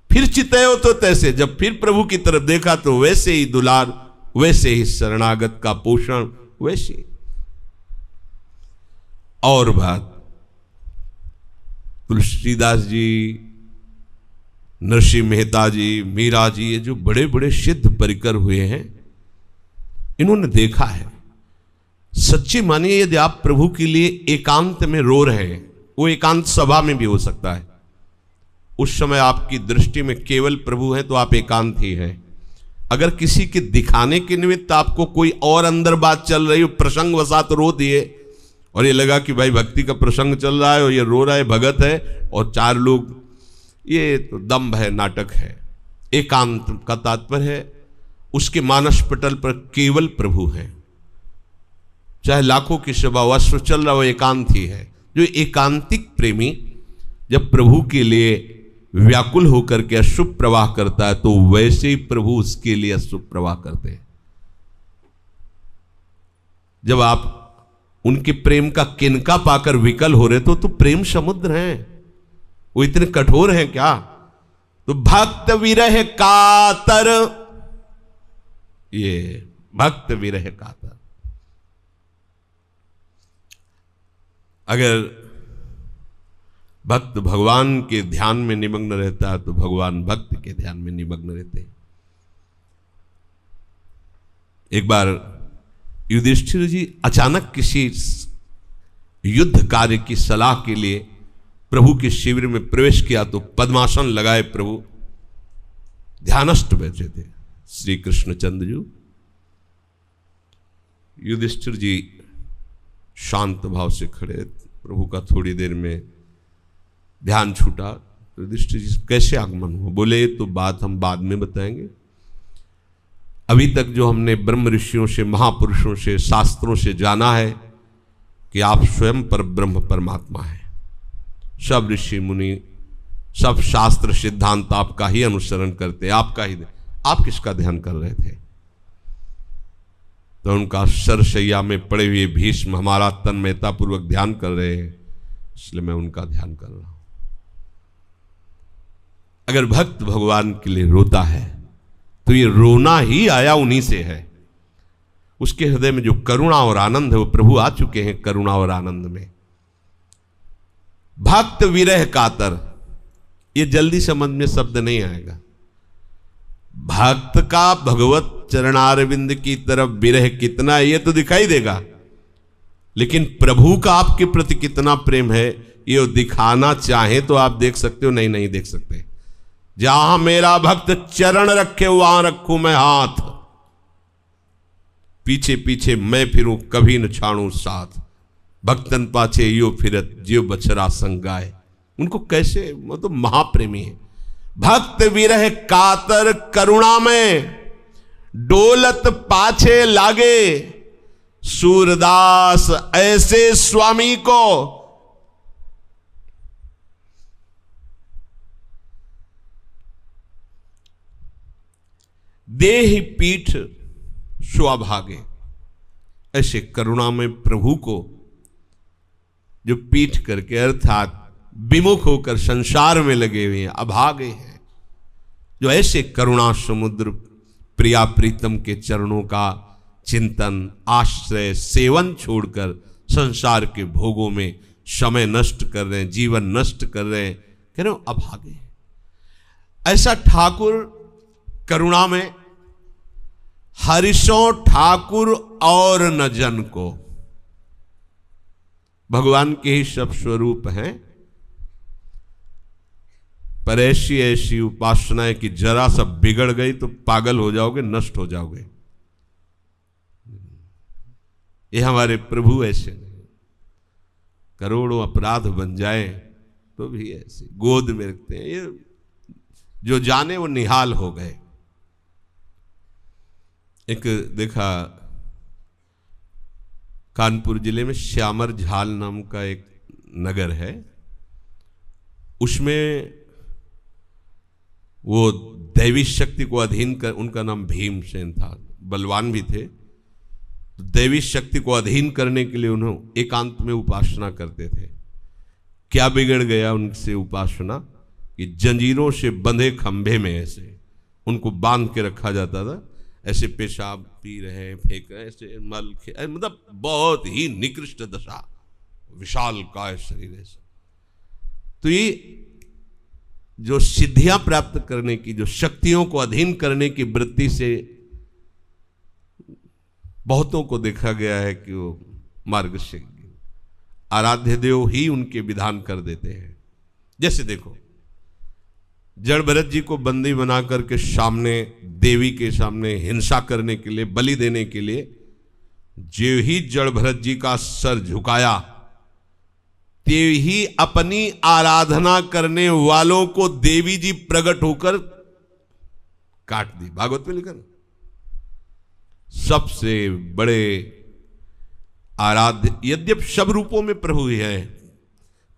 फिर चितयो तो तैसे, जब फिर प्रभु की तरफ देखा तो वैसे ही दुलार, वैसे ही शरणागत का पोषण, वैसे। और बात, तुलसीदास जी, नरसिंह मेहता जी, मीरा जी, ये जो बड़े बड़े सिद्ध परिकर हुए हैं, इन्होंने देखा है। सच्ची मानिए, यदि आप प्रभु के लिए एकांत में रो रहे हैं, वो एकांत सभा में भी हो सकता है, उस समय आपकी दृष्टि में केवल प्रभु हैं तो आप एकांत ही हैं। अगर किसी के दिखाने के निमित्त आपको कोई और अंदर बात चल रही हो, प्रसंग वसात रो दिए, और ये लगा कि भाई भक्ति का प्रसंग चल रहा है और ये रो रहा है, भगत है, और चार लोग, ये तो दंभ है, नाटक है। एकांत का तात्पर्य है उसके मानस पटल पर केवल प्रभु हैं, चाहे लाखों की सभा वस्त्र चल रहा हो, एकांत ही है। जो एकांतिक प्रेमी जब प्रभु के लिए व्याकुल होकर के अशुभ प्रवाह करता है, तो वैसे ही प्रभु उसके लिए अशुभ प्रवाह करते हैं। जब आप उनके प्रेम का किनका पाकर विकल हो रहे तो प्रेम समुद्र हैं, वो इतने कठोर हैं क्या? तो भक्त विरह कातर, ये भक्त विरह कातर। अगर भक्त भगवान के ध्यान में निमग्न रहता है तो भगवान भक्त के ध्यान में निमग्न रहते हैं। एक बार युधिष्ठिर जी अचानक किसी युद्ध कार्य की सलाह के लिए प्रभु के शिविर में प्रवेश किया तो पद्मासन लगाए प्रभु ध्यानस्थ बैठे थे श्री कृष्णचंद्र जी। युधिष्ठिर जी शांत भाव से खड़े, प्रभु का थोड़ी देर में ध्यान छूटा। तो युधिष्ठिर जी कैसे आगमन हुआ? बोले तो बात हम बाद में बताएंगे। अभी तक जो हमने ब्रह्म ऋषियों से, महापुरुषों से, शास्त्रों से जाना है कि आप स्वयं पर ब्रह्म परमात्मा है। सब ऋषि मुनि, सब शास्त्र सिद्धांत आपका ही अनुसरण करते, आपका ही। आप किसका ध्यान कर रहे थे? तो उनका सरसैया में पड़े हुए भीष्म हमारा तन्मयता पूर्वक ध्यान कर रहे हैं, इसलिए मैं उनका ध्यान कर रहा हूं। अगर भक्त भगवान के लिए रोता है तो ये रोना ही आया उन्हीं से है। उसके हृदय में जो करुणा और आनंद है वो प्रभु आ चुके हैं करुणा और आनंद में। भक्त विरह कातर, ये जल्दी समझ में शब्द नहीं आएगा। भक्त का भगवत चरणारविंद की तरफ विरह कितना है ये तो दिखाई देगा, लेकिन प्रभु का आपके प्रति कितना प्रेम है ये दिखाना चाहे तो आप देख सकते हो, नहीं देख सकते। जहां मेरा भक्त चरण रखे वहां रखूं मैं हाथ, पीछे पीछे मैं फिरूं कभी न छाड़ू साथ। भक्तन पाछे यो फिरत जियो बछरा संगाए। उनको कैसे, वो तो महाप्रेमी है। भक्त विरह कातर करुणा में डोलत पाछे लागे, सूरदास ऐसे स्वामी को। देहि पीठ स्वाभागे, ऐसे करुणा में प्रभु को जो पीठ करके अर्थात विमुख होकर संसार में लगे हुए हैं, अभागे हैं, जो ऐसे करुणा समुद्र प्रिया प्रीतम के चरणों का चिंतन, आश्रय, सेवन छोड़कर संसार के भोगों में समय नष्ट कर रहे हैं, जीवन नष्ट कर रहे हैं, कह रहे हो अभागे हैं। ऐसा ठाकुर करुणा में हरिशों ठाकुर और न जन को। भगवान के ही सब स्वरूप हैं, पर ऐसी ऐसी उपासना है कि जरा सा बिगड़ गई तो पागल हो जाओगे, नष्ट हो जाओगे। ये हमारे प्रभु ऐसे नहीं, करोड़ों अपराध बन जाए तो भी ऐसे गोद में रखते हैं। ये जो जाने वो निहाल हो गए। एक देखा कानपुर जिले में श्यामर झाल नाम का एक नगर है, उसमें वो दैवी शक्ति को अधीन कर, उनका नाम भीमसेन था, बलवान भी थे। तो दैवी शक्ति को अधीन करने के लिए उन्होंने एकांत में उपासना करते थे। क्या बिगड़ गया उनसे उपासना कि जंजीरों से बंधे खंभे में ऐसे उनको बांध के रखा जाता था, ऐसे पेशाब पी रहे, फेंक रहे, ऐसे मल, मतलब बहुत ही निकृष्ट दशा, विशाल काय शरीर ऐसा। तो ये जो सिद्धियां प्राप्त करने की, जो शक्तियों को अधीन करने की वृत्ति से बहुतों को देखा गया है कि वो मार्ग से आराध्य देव ही उनके विधान कर देते हैं। जैसे देखो, जड़ भरत जी को बंदी बना करके सामने देवी के सामने हिंसा करने के लिए, बलि देने के लिए, जो ही जड़ भरत जी का सर झुकाया, ते ही अपनी आराधना करने वालों को देवी जी प्रकट होकर काट दी। भागवत में लिखा ना, सबसे बड़े आराध्य, यद्यप सब रूपों में प्रभु ही है,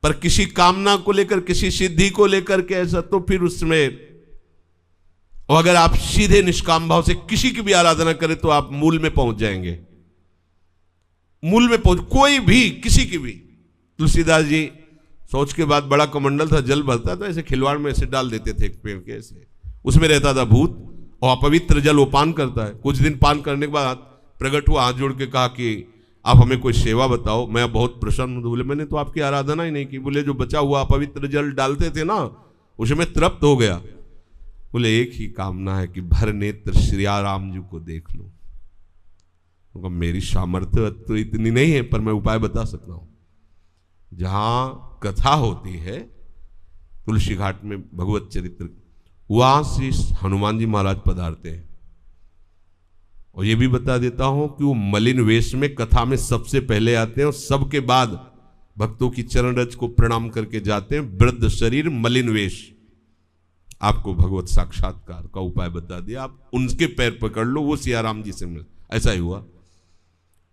पर किसी कामना को लेकर, किसी सिद्धि को लेकर के ऐसा, तो फिर उसमें, और अगर आप सीधे निष्काम भाव से किसी की भी आराधना करें तो आप मूल में पहुंच जाएंगे। मूल में पहुंच, कोई भी, किसी की भी। तुलसीदास जी सोच के बाद बड़ा कमंडल था, जल भरता था, ऐसे खिलवाड़ में ऐसे डाल देते थे एक पेड़ के, ऐसे उसमें रहता था भूत, और अपवित्र जल वो पान करता है। कुछ दिन पान करने के बाद प्रकट हुआ, हाथ जोड़ के कहा कि आप हमें कोई सेवा बताओ, मैं बहुत प्रसन्न हूं। बोले मैंने तो आपकी आराधना ही नहीं की। बोले जो बचा हुआ अपवित्र जल डालते थे ना, उसमें तृप्त हो गया। बोले एक ही कामना है कि भर नेत्र श्री राम जी को देख लो। तो मेरी सामर्थ्य तो इतनी नहीं है, पर मैं उपाय बता सकता हूं। जहां कथा होती है तुलसी घाट में भगवत चरित्र, वहां से हनुमान जी महाराज पधारते हैं। और ये भी बता देता हूं कि वो मलिन वेश में कथा में सबसे पहले आते हैं, और सबके बाद भक्तों की चरण रज को प्रणाम करके जाते हैं, वृद्ध शरीर मलिन वेश, आपको भगवत साक्षात्कार का उपाय बता दिया, आप उनके पैर पकड़ लो, वो सियाराम जी से मिल। ऐसा ही हुआ।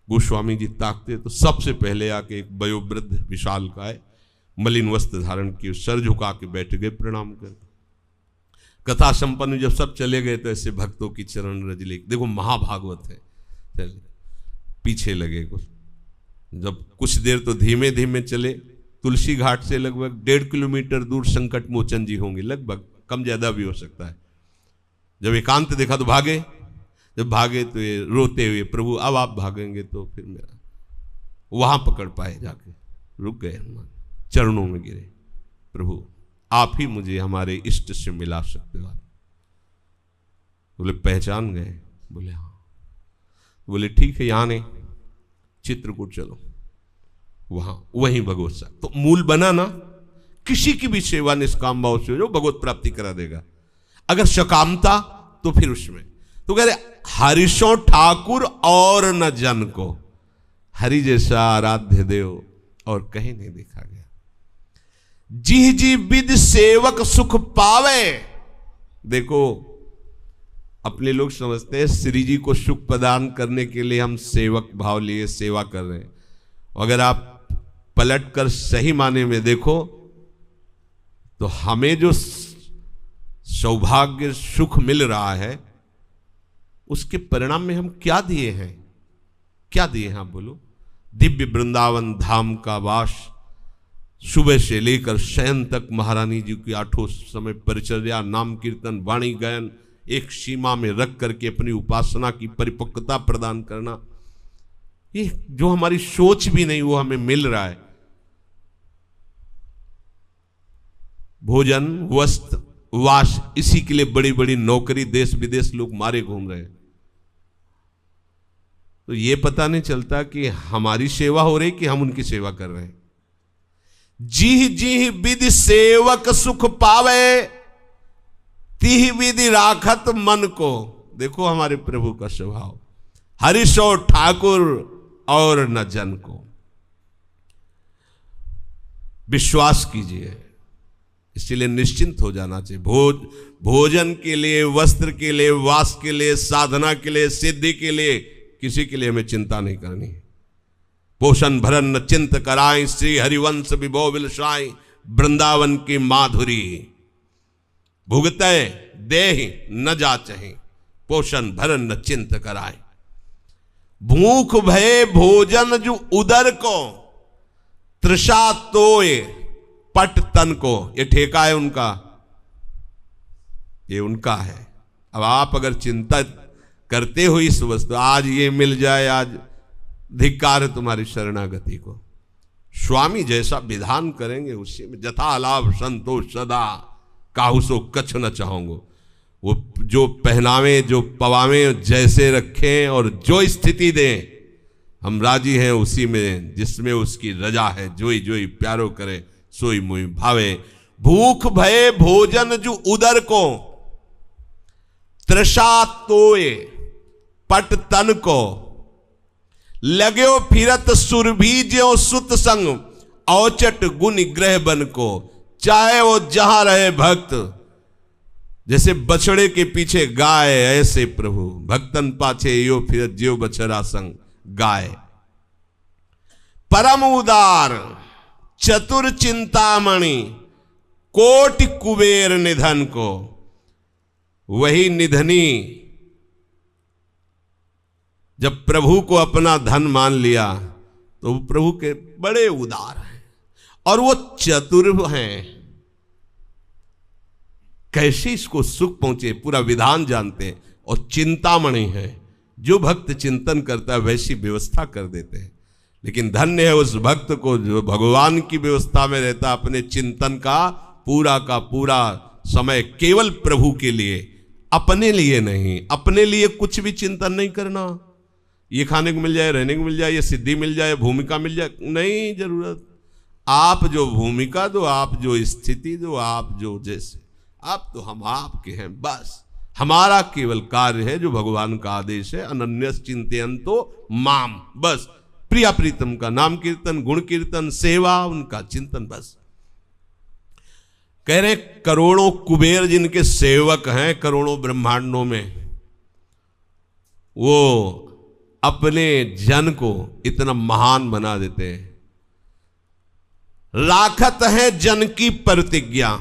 गोस्वामी जी ताकते तो सबसे पहले आके एक वयोवृद्ध विशाल काय मलिन वस्त्र धारण किए, सर झुका के बैठ गए प्रणाम कर। कथा संपन्न जब सब चले गए तो ऐसे भक्तों की चरण रज ले, देखो महाभागवत है, चले पीछे लगे कुछ। जब कुछ देर तो धीमे धीमे चले, तुलसी घाट से लगभग 1.5 किलोमीटर दूर संकट मोचन जी होंगे, लगभग, कम ज्यादा भी हो सकता है। जब एकांत देखा तो भागे, जब भागे तो ये रोते हुए, प्रभु अब आप भागेंगे तो फिर मेरा, वहां पकड़ पाए, जाके रुक गए, हनुमान चरणों में गिरे, प्रभु आप ही मुझे हमारे इष्ट से मिला सकते हो। बोले पहचान गए? बोले हाँ। बोले ठीक है, यहां नहीं, चित्रकूट चलो, वहां वहीं भगवत सा। तो मूल बना ना, किसी की भी सेवा निष्काम भाव से जो भगवत प्राप्ति करा देगा। अगर सकामता तो फिर उसमें तो कह रहे हरिशो ठाकुर और न जन को, हरि जैसा आराध्य देव और कहीं नहीं देखा गया। जिह जी विद सेवक सुख पावे। देखो अपने लोग समझते हैं श्री जी को सुख प्रदान करने के लिए हम सेवक भाव लिए सेवा कर रहे हैं। अगर आप पलट कर सही माने में देखो तो हमें जो सौभाग्य सुख मिल रहा है उसके परिणाम में हम क्या दिए हैं? क्या दिए हैं आप बोलो? दिव्य वृंदावन धाम का वास, सुबह से लेकर शयन तक महारानी जी की 8 समय परिचर्या, नाम कीर्तन, वाणी गायन, एक सीमा में रख करके अपनी उपासना की परिपक्वता प्रदान करना, ये जो हमारी सोच भी नहीं वो हमें मिल रहा है। भोजन, वस्त्र, वास, इसी के लिए बड़ी बड़ी नौकरी, देश विदेश लोग मारे घूम रहे हैं। तो ये पता नहीं चलता कि हमारी सेवा हो रही कि हम उनकी सेवा कर रहे हैं। जिह जिह विधि सेवक सुख पावे, तिह विधि राखत मन को। देखो हमारे प्रभु का स्वभाव, हरिशो ठाकुर और न जन को। विश्वास कीजिए, इसलिए निश्चिंत हो जाना चाहिए। भोजन के लिए, वस्त्र के लिए, वास के लिए, साधना के लिए, सिद्धि के लिए, किसी के लिए हमें चिंता नहीं करनी। पोषण भरन न चिंत कराई, श्री हरिवंश विभो विलसाई, वृंदावन की माधुरी भुगतय देहि न जाचहि, पोषण भरन न चिंत कराए। भूख भय भोजन जो उदर को, तृषा तोय पट तन को। ये ठेका है उनका, ये उनका है। अब आप अगर चिंता करते हो इस वस्तु, आज ये मिल जाए, आज धिक्कार है तुम्हारी शरणागति को। स्वामी जैसा विधान करेंगे उसी में जथा लाभ संतोष सदा, काहू सो कछ न चाहूंगो। वो जो पहनावे, जो पवावे, जैसे रखें और जो स्थिति दें, हम राजी हैं उसी में जिसमें उसकी रजा है। जोई जोई प्यारो करे सोई मुई भावे। भूख भय भोजन जो उदर को, तृषा तोय पट तन को। लगयो फिरत सुरभि ज्यो सुत संग, औचट गुण ग्रह बन को। चाहे वो जहां रहे भक्त, जैसे बछड़े के पीछे गाय, ऐसे प्रभु भक्तन पाछे यो फिरत ज्यो बछड़ा संग गाय। परम उदार चतुर चिंतामणि, कोटि कुबेर निधन को। वही निधनी जब प्रभु को अपना धन मान लिया तो वो प्रभु के बड़े उदार हैं और वो चतुर हैं। कैसे इसको सुख पहुंचे पूरा विधान जानते हैं। और चिंतामणि है, जो भक्त चिंतन करता है वैसी व्यवस्था कर देते हैं। लेकिन धन्य है उस भक्त को जो भगवान की व्यवस्था में रहता, अपने चिंतन का पूरा समय केवल प्रभु के लिए, अपने लिए नहीं। अपने लिए कुछ भी चिंतन नहीं करना, ये खाने को मिल जाए, रहने को मिल जाए, ये सिद्धि मिल जाए, भूमिका मिल जाए, नहीं जरूरत। आप जो भूमिका दो, आप जो स्थिति दो, आप जो जैसे, आप तो हम आपके हैं। बस हमारा केवल कार्य है जो भगवान का आदेश है, अनन्यस चिंतयन्तो माम। बस प्रिया प्रीतम का नाम कीर्तन, गुण कीर्तन, सेवा, उनका चिंतन, बस। कह रहे करोड़ों कुबेर जिनके सेवक हैं करोड़ों ब्रह्मांडों में, वो अपने जन को इतना महान बना देते हैं। राखत है जन की प्रतिज्ञा।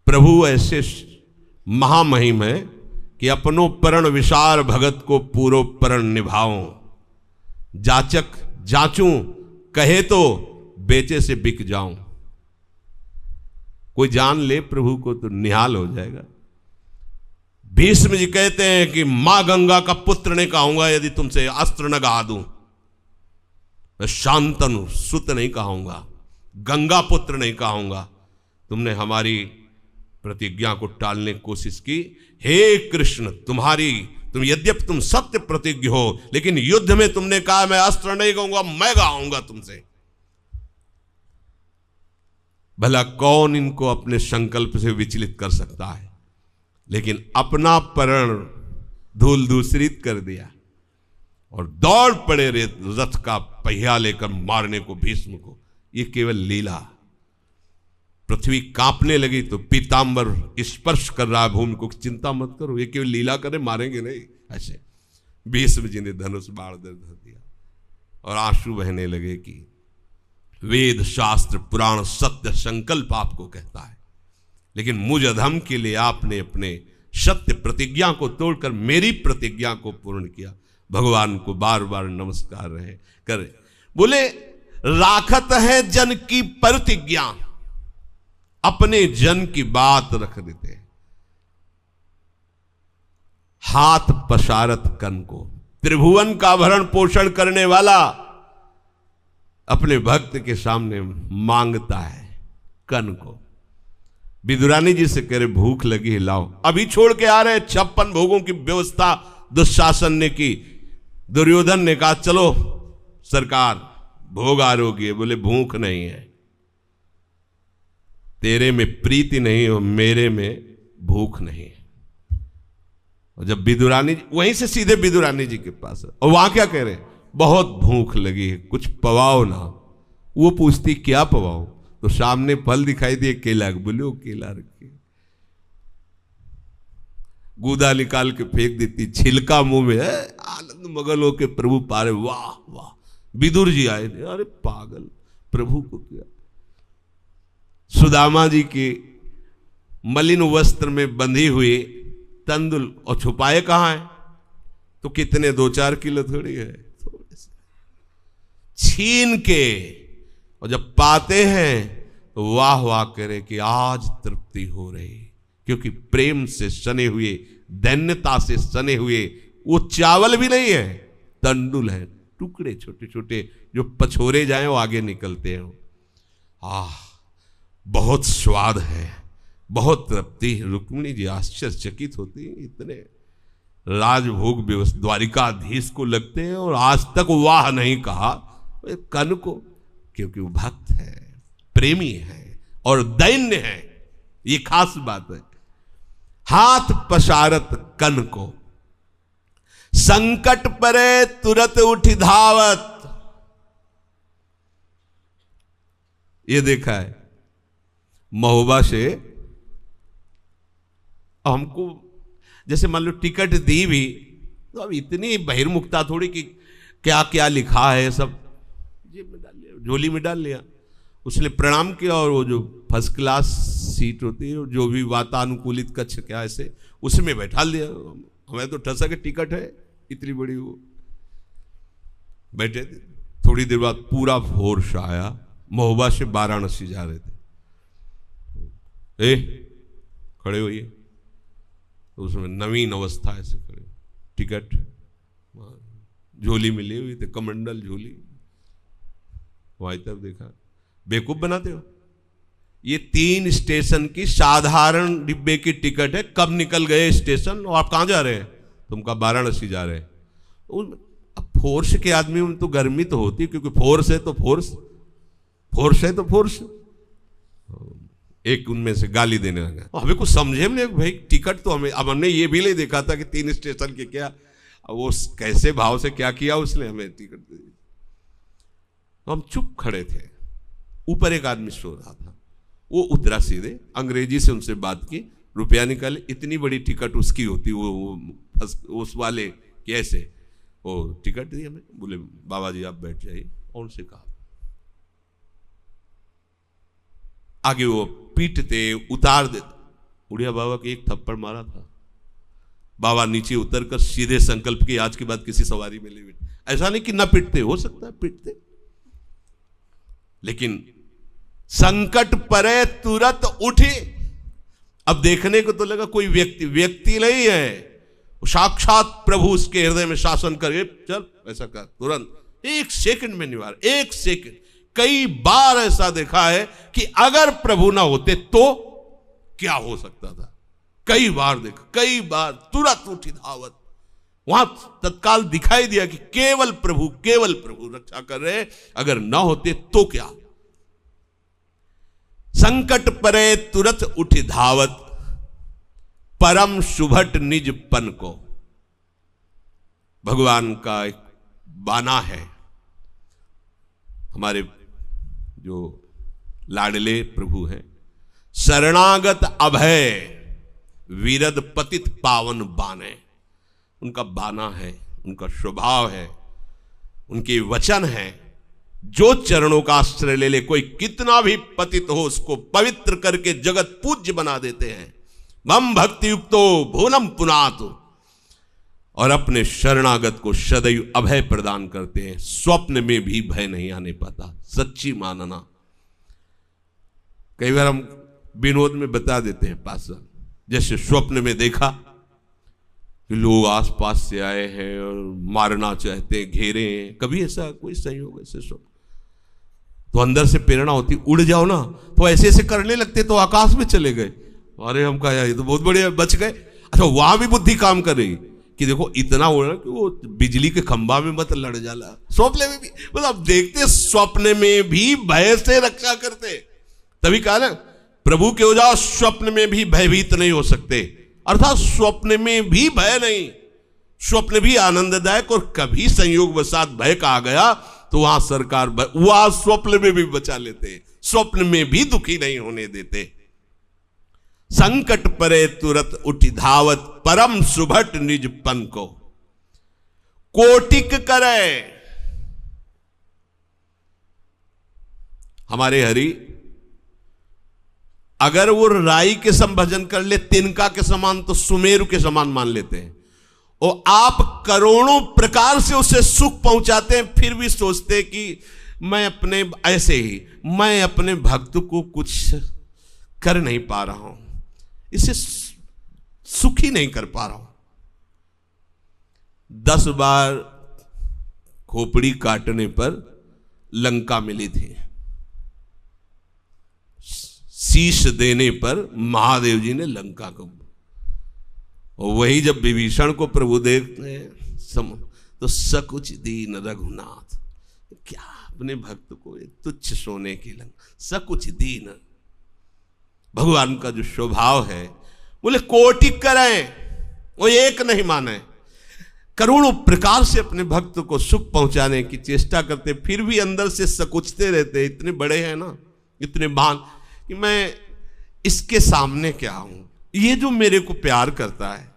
प्रभु ऐसे महामहिम है कि अपनों प्रण विशार भगत को पूरो प्रण निभाओ। जाचक जाचूं कहे तो बेचे से बिक जाऊं। कोई जान ले प्रभु को तो निहाल हो जाएगा। भीष्म जी कहते हैं कि मां गंगा का पुत्र नहीं कहूंगा यदि तुमसे अस्त्र न गा दूं। मैं शांतनु सुत नहीं कहूंगा, गंगा पुत्र नहीं कहूंगा। तुमने हमारी प्रतिज्ञा को टालने की कोशिश की। हे कृष्ण, तुम यद्यपि तुम सत्य प्रतिज्ञ हो, लेकिन युद्ध में तुमने कहा मैं अस्त्र नहीं कहूंगा, मैं गाऊंगा तुमसे। भला कौन इनको अपने संकल्प से विचलित कर सकता है? लेकिन अपना प्रण धूल दूसरित कर दिया और दौड़ पड़े रथ का पहिया लेकर मारने को भीष्म को। ये केवल लीला। पृथ्वी कांपने लगी तो पीतांबर स्पर्श कर रहा है भूमि को, चिंता मत करो, ये केवल लीला करे, मारेंगे नहीं। ऐसे भीष्म जी ने धनुष बाण धर दिया और आंसू बहने लगे कि वेद शास्त्र पुराण सत्य संकल्प आपको कहता है, लेकिन मुझ अधम के लिए आपने अपने सत्य प्रतिज्ञा को तोड़कर मेरी प्रतिज्ञा को पूर्ण किया। भगवान को बार बार नमस्कार रहे करे। बोले राखत है जन की प्रतिज्ञा, अपने जन की बात रख देते हैं। हाथ पसारत कन को, त्रिभुवन का भरण पोषण करने वाला अपने भक्त के सामने मांगता है कन को। विदुरानी जी से कह रहे भूख लगी है लाओ। अभी छोड़ के आ रहे 56 भोगों की व्यवस्था दुशासन ने की। दुर्योधन ने कहा चलो सरकार भोग आरोग्य। बोले भूख नहीं है, तेरे में प्रीति नहीं और मेरे में भूख नहीं है। और जब विदुरानी वहीं से सीधे विदुरानी जी के पास, और वहां क्या कह रहे बहुत भूख लगी है, कुछ पवाओ ना। वो पूछती क्या पवाओ? तो सामने फल दिखाई दिए केला। बोले वो केला रखे, गूदा निकाल के फेंक देती, छिलका मुंह में है, आनंद मगल होके प्रभु पारे। वाह वाह। विदुर जी आए थे, अरे पागल प्रभु को क्या। सुदामा जी के मलिन वस्त्र में बंधी हुई तंदुल, और छुपाए कहां है? तो कितने 2-4 किलो थोड़ी है, थोड़े से छीन के, और जब पाते हैं तो वाह वाह करे कि आज तृप्ति हो रही। क्योंकि प्रेम से सने हुए, दैन्यता से सने हुए वो चावल भी नहीं है, तंडुल है, टुकड़े छोटे छोटे जो पछोरे जाएं वो आगे निकलते हैं। बहुत स्वाद है, बहुत तृप्ति। रुक्मिणी जी आश्चर्यचकित होती, इतने राजभोग व्यवस्था द्वारिकाधीश को लगते हैं और आज तक वाह नहीं कहा कन को, क्योंकि वो भक्त है, प्रेमी है और दैन्य है। ये खास बात है। हाथ पसारत कन को, संकट परे तुरत उठी धावत। ये देखा है महोबा से हमको, जैसे मान लो टिकट दी भी तो अब इतनी बहिर्मुखता थोड़ी कि क्या क्या लिखा है सब जेब में डाल लिया, झोली में डाल लिया। उसने प्रणाम किया और वो जो फर्स्ट क्लास सीट होती है, जो भी वातानुकूलित कक्ष क्या ऐसे, उसमें बैठा दिया। हमें तो ठसा के टिकट है इतनी बड़ी, वो बैठे थे। थोड़ी देर बाद पूरा फोर्स आया, महोबा से वाराणसी जा रहे थे। खड़े होइए। तो उसमें नवीन अवस्था ऐसे खड़े, टिकट झोली में लिए हुई थे, कमंडल झोली। वहां तक देखा, बेवकूफ बनाते हो। ये 3 स्टेशन की साधारण डिब्बे की टिकट है। कब निकल गए स्टेशन और आप कहां जा रहे हैं? तुम कहा वाराणसी जा रहे हैं। अब फोर्स के आदमी में तो गर्मी तो होती, क्योंकि फोर्स है तो फोर्स, फोर्स है तो फोर्स। एक उनमें से गाली देने लगा। हमें कुछ समझे नहीं भाई, टिकट तो हमें, अब हमने ये भी नहीं देखा था कि 3 स्टेशन के क्या। अब वो कैसे भाव से क्या किया उसने, हमें टिकट दे दी। हम चुप खड़े थे। ऊपर एक आदमी सो रहा था, वो उतरा सीधे, अंग्रेजी से उनसे बात की, रुपया निकाले, इतनी बड़ी टिकट उसकी होती, वो उस वाले कैसे, वो टिकट दी हमें, बोले बाबा जी आप बैठ जाइए, और उनसे कहा। आगे वो पीटते उतार देते, उड़िया बाबा के एक थप्पड़ मारा था, बाबा नीचे उतरकर सीधे संकल्प की आज के बाद किसी सवारी में ले बैठे। ऐसा नहीं कि ना पीटते, हो सकता है पीटते, लेकिन संकट परे तुरंत उठे। अब देखने को तो लगा कोई व्यक्ति नहीं है, साक्षात प्रभु उसके हृदय में शासन करे, चल ऐसा कर, तुरंत 1 सेकंड में निवार, 1 सेकंड। कई बार ऐसा देखा है कि अगर प्रभु ना होते तो क्या हो सकता था, कई बार देखा, कई बार तुरंत उठी धावत। वहां तत्काल दिखाई दिया कि केवल प्रभु रक्षा कर रहे, अगर ना होते तो क्या। संकट परे तुरंत उठी धावत, परम सुभट निज पन को। भगवान का एक बाना है, हमारे जो लाडले प्रभु हैं, शरणागत अभय वीरद पतित पावन बाने। उनका बाना है, उनका स्वभाव है, उनके वचन है, जो चरणों का आश्रय ले ले, कोई कितना भी पतित हो उसको पवित्र करके जगत पूज्य बना देते हैं। मम भक्ति युक्तो भूनम पुनातु, और अपने शरणागत को सदैव अभय प्रदान करते हैं, स्वप्न में भी भय नहीं आने पाता। सच्ची मानना, कई बार हम विनोद में बता देते हैं पासा, जैसे स्वप्न में देखा कि लोग आसपास से आए हैं और मारना चाहते हैं, घेरे हैं, कभी ऐसा कोई संयोग ऐसे स्वप्न, तो अंदर से प्रेरणा होती उड़ जाओ ना, तो ऐसे ऐसे करने लगते तो आकाश में चले गए। अरे हम कहा यार ये तो बहुत बढ़िया, बच गए। अच्छा वहां भी बुद्धि काम कर रही कि देखो इतना उड़ा कि वो बिजली के खंभा में मत लड़ जाला। स्वप्न में भी मतलब देखते, स्वप्न में भी भय से रक्षा करते। तभी कहा ना प्रभु के हो जाओ, स्वप्न में भी भयभीत नहीं हो सकते, अर्थात स्वप्न में भी भय नहीं, स्वप्न भी आनंददायक। और कभी संयोग वसात भय का आ गया तो वहां सरकार वहां स्वप्न में भी बचा लेते, स्वप्न में भी दुखी नहीं होने देते। संकट परे तुरत उठी धावत, परम सुभट निज पन को। कोटिक करे, हमारे हरि अगर वो राई के सम भजन कर ले, तिनका के समान, तो सुमेरु के समान मान लेते हैं। और आप करोड़ों प्रकार से उसे सुख पहुंचाते हैं, फिर भी सोचते कि मैं अपने, ऐसे ही मैं अपने भक्त को कुछ कर नहीं पा रहा हूं, इसे सुखी नहीं कर पा रहा हूं। 10 बार खोपड़ी काटने पर लंका मिली थी, शीश देने पर महादेव जी ने लंका को। और वही जब विभीषण को प्रभु देखते हैं तो सकुच दीन रघुनाथ, क्या अपने भक्त को तुच्छ सोने की लंका, सकुच दीन। भगवान का जो स्वभाव है, बोले कोटि करें, वो एक नहीं माने, करोड़ों प्रकार से अपने भक्त को सुख पहुंचाने की चेष्टा करते, फिर भी अंदर से सकुचते रहते। इतने बड़े हैं ना, इतने महान, कि मैं इसके सामने क्या हूं। ये जो मेरे को प्यार करता है,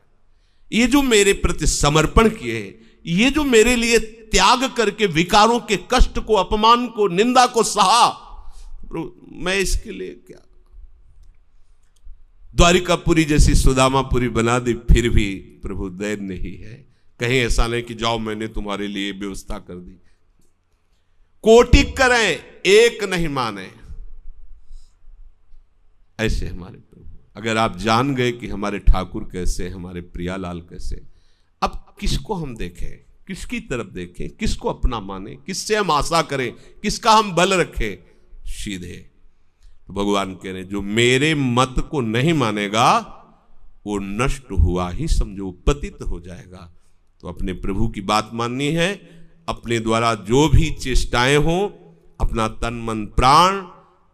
ये जो मेरे प्रति समर्पण किए, ये जो मेरे लिए त्याग करके विकारों के कष्ट को, अपमान को, निंदा को सहा, मैं इसके लिए क्या। द्वारिकापुरी जैसी सुदामापुरी बना दी, फिर भी प्रभु दया नहीं है। कहीं ऐसा नहीं कि जाओ मैंने तुम्हारे लिए व्यवस्था कर दी। कोटि करें, एक नहीं माने। ऐसे हमारे प्रभु, अगर आप जान गए कि हमारे ठाकुर कैसे, हमारे प्रियालाल कैसे, अब किसको हम देखें, किसकी तरफ देखें, किसको अपना माने, किससे हम आशा करें, किसका हम बल रखें। सीधे तो भगवान कह रहे जो मेरे मत को नहीं मानेगा वो नष्ट हुआ ही समझो, पतित हो जाएगा। तो अपने प्रभु की बात माननी है, अपने द्वारा जो भी चेष्टाएं हो, अपना तन मन प्राण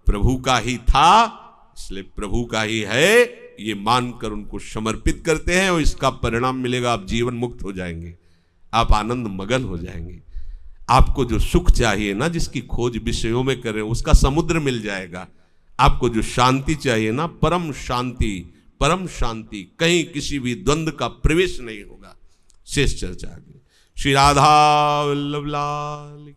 प्रभु का ही था, इसलिए प्रभु का ही है, ये मानकर उनको समर्पित करते हैं और इसका परिणाम मिलेगा, आप जीवन मुक्त हो जाएंगे। आप आनंद मगन हो जाएंगे। आपको जो सुख चाहिए ना, जिसकी खोज विषयों में करें, उसका समुद्र मिल जाएगा। आपको जो शांति चाहिए ना, परम शांति, परम शांति, कहीं किसी भी द्वंद्व का प्रवेश नहीं होगा। शेष चर्चा आगे। श्री राधा वल्लभ लाल।